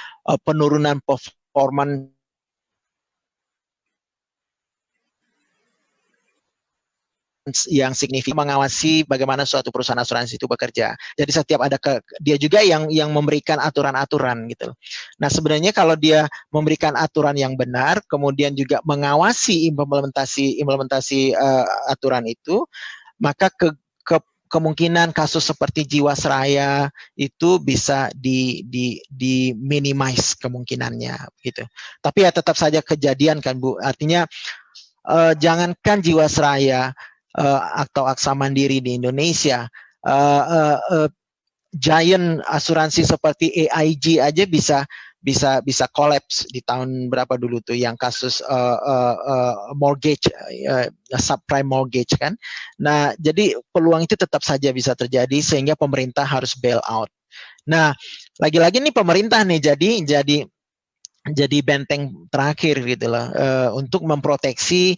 penurunan performan yang signifikan, mengawasi bagaimana suatu perusahaan asuransi itu bekerja. Jadi setiap ada dia juga yang memberikan aturan-aturan gitu. Nah, sebenarnya kalau dia memberikan aturan yang benar, kemudian juga mengawasi implementasi aturan itu, maka kemungkinan kasus seperti Jiwasraya itu bisa di minimize kemungkinannya gitu. Tapi ya tetap saja kejadian kan Bu. Artinya jangankan Jiwasraya atau Aksa Mandiri di Indonesia, giant asuransi seperti AIG aja bisa collapse di tahun berapa dulu tuh yang kasus mortgage, subprime mortgage kan. Nah, jadi peluang itu tetap saja bisa terjadi sehingga pemerintah harus bail out. Nah, lagi-lagi nih pemerintah nih jadi benteng terakhir gitu loh untuk memproteksi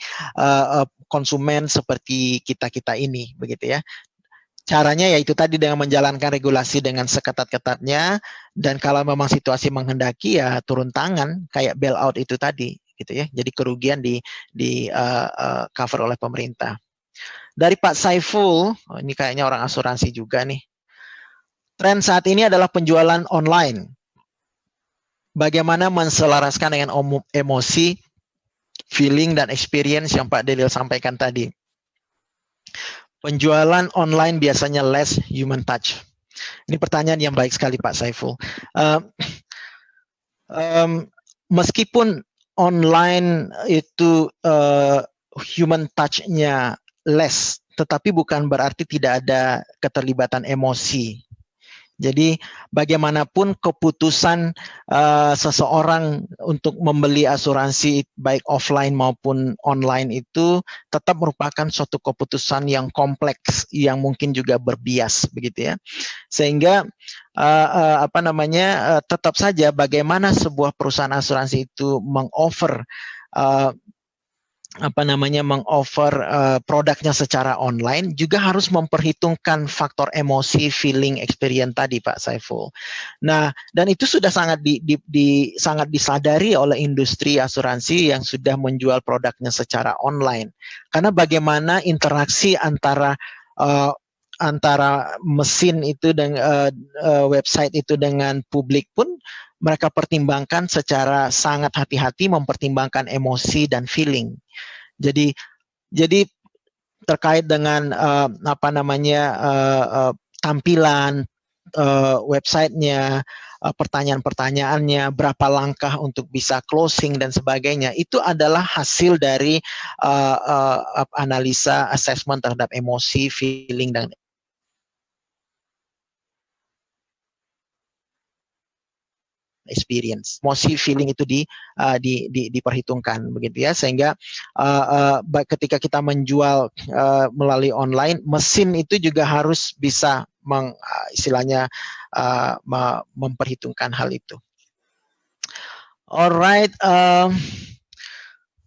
konsumen seperti kita ini begitu ya. Caranya yaitu tadi dengan menjalankan regulasi dengan seketat-ketatnya, dan kalau memang situasi menghendaki ya turun tangan kayak bailout itu tadi gitu ya. Jadi kerugian di cover oleh pemerintah. Dari Pak Saiful, ini kayaknya orang asuransi juga nih. Tren saat ini adalah penjualan online. Bagaimana menselaraskan dengan emosi, feeling, dan experience yang Pak Delil sampaikan tadi. Penjualan online biasanya less human touch. Ini pertanyaan yang baik sekali Pak Saiful. Meskipun online itu human touch-nya less, tetapi bukan berarti tidak ada keterlibatan emosi. Jadi bagaimanapun keputusan seseorang untuk membeli asuransi baik offline maupun online itu tetap merupakan suatu keputusan yang kompleks yang mungkin juga berbias begitu ya. Sehingga tetap saja bagaimana sebuah perusahaan asuransi itu mengoffer mengoffer produknya secara online juga harus memperhitungkan faktor emosi, feeling, experience tadi Pak Saiful. Nah, dan itu sudah sangat sangat disadari oleh industri asuransi yang sudah menjual produknya secara online. Karena bagaimana interaksi antara mesin itu dan website itu dengan publik pun mereka pertimbangkan secara sangat hati-hati, mempertimbangkan emosi dan feeling. Jadi terkait dengan tampilan websitenya, pertanyaan-pertanyaannya, berapa langkah untuk bisa closing dan sebagainya, itu adalah hasil dari analisa assessment terhadap emosi, feeling dan experience. Emosi, feeling itu diperhitungkan begitu ya, sehingga ketika kita menjual melalui online, mesin itu juga harus bisa memperhitungkan hal itu. Alright,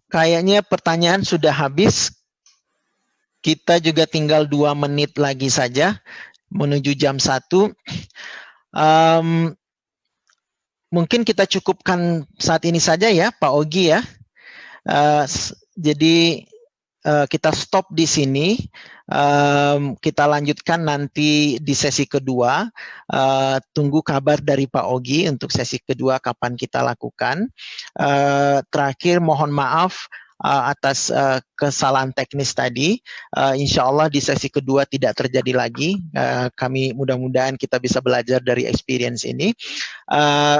kayaknya pertanyaan sudah habis. Kita juga tinggal 2 menit lagi saja menuju jam 1. Mungkin kita cukupkan saat ini saja ya, Pak Ogi ya. Jadi kita stop di sini. Kita lanjutkan nanti di sesi kedua. Tunggu kabar dari Pak Ogi untuk sesi kedua kapan kita lakukan. Terakhir mohon maaf atas kesalahan teknis tadi. Insya Allah di sesi kedua tidak terjadi lagi. Kami mudah-mudahan kita bisa belajar dari experience ini.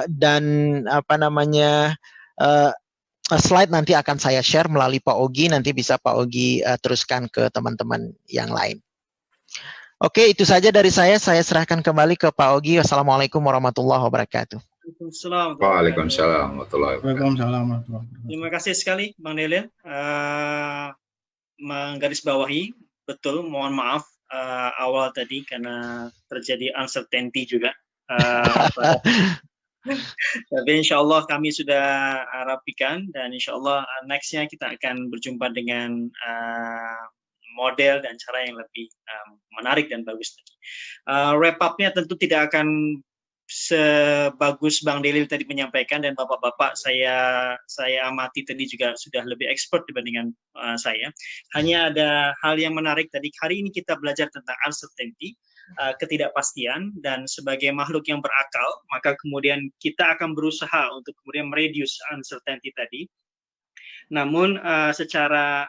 Dan slide nanti akan saya share melalui Pak Ogi. Nanti bisa Pak Ogi teruskan ke teman-teman yang lain. Oke, itu saja dari saya. Saya serahkan kembali ke Pak Ogi. Wassalamualaikum warahmatullahi wabarakatuh. Waalaikumsalam warahmatullahi wabarakatuh. Terima kasih sekali Bang Delil, menggarisbawahi betul, mohon maaf awal tadi karena terjadi uncertainty juga. Tapi insya Allah kami sudah rapikan dan insya Allah nextnya kita akan berjumpa dengan model dan cara yang lebih menarik dan bagus tadi. Wrap up-nya tentu tidak akan sebagus Bang Delil tadi menyampaikan, dan bapak-bapak saya amati tadi juga sudah lebih expert dibandingkan saya. Hanya ada hal yang menarik tadi, hari ini kita belajar tentang uncertainty, ketidakpastian, dan sebagai makhluk yang berakal, maka kemudian kita akan berusaha untuk kemudian mereduce uncertainty tadi. Namun secara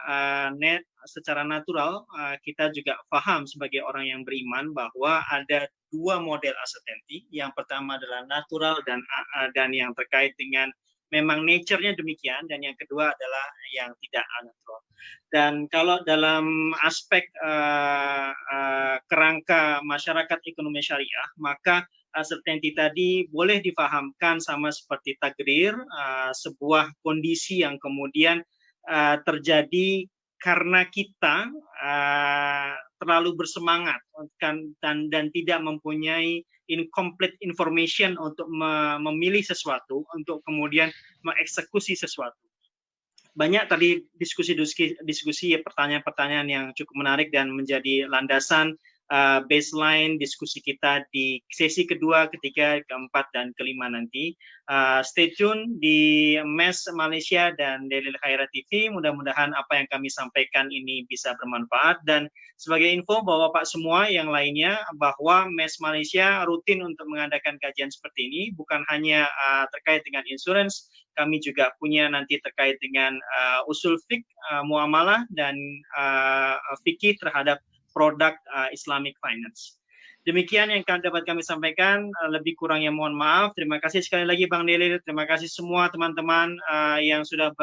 natural kita juga paham sebagai orang yang beriman bahwa ada 2 model uncertainty. Yang pertama adalah natural dan yang terkait dengan memang nature-nya demikian, dan yang kedua adalah yang tidak natural. Dan kalau dalam aspek kerangka masyarakat ekonomi syariah, maka uncertainty tadi boleh difahamkan sama seperti takdir, sebuah kondisi yang kemudian terjadi karena kita terlalu bersemangat dan tidak mempunyai incomplete information untuk memilih sesuatu, untuk kemudian mengeksekusi sesuatu. Banyak tadi diskusi pertanyaan-pertanyaan yang cukup menarik dan menjadi landasan baseline diskusi kita di sesi kedua, ketiga, keempat, dan kelima nanti. Stay tune di MES Malaysia dan Delil Khairat TV. Mudah-mudahan apa yang kami sampaikan ini bisa bermanfaat. Dan sebagai info bahwa Pak semua yang lainnya, bahwa MES Malaysia rutin untuk mengadakan kajian seperti ini, bukan hanya terkait dengan insurance, kami juga punya nanti terkait dengan usul fiqh, muamalah, dan fikih terhadap produk Islamic Finance. Demikian yang dapat kami sampaikan, lebih kurangnya mohon maaf. Terima kasih sekali lagi Bang Delil, terima kasih semua teman-teman yang sudah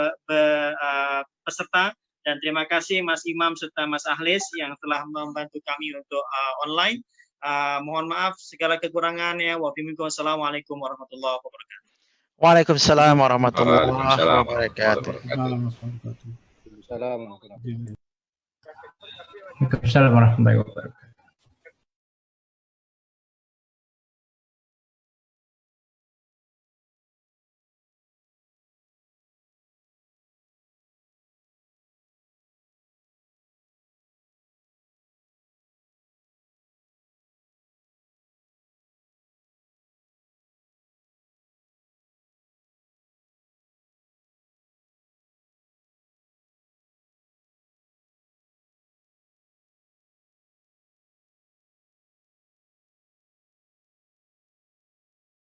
peserta, dan terima kasih Mas Imam serta Mas Ahlis yang telah membantu kami untuk online. Mohon maaf segala kekurangannya. Wassalamualaikum warahmatullahi wabarakatuh. Waalaikumsalam warahmatullahi wabarakatuh. Waalaikumsalam warahmatullahi wabarakatuh.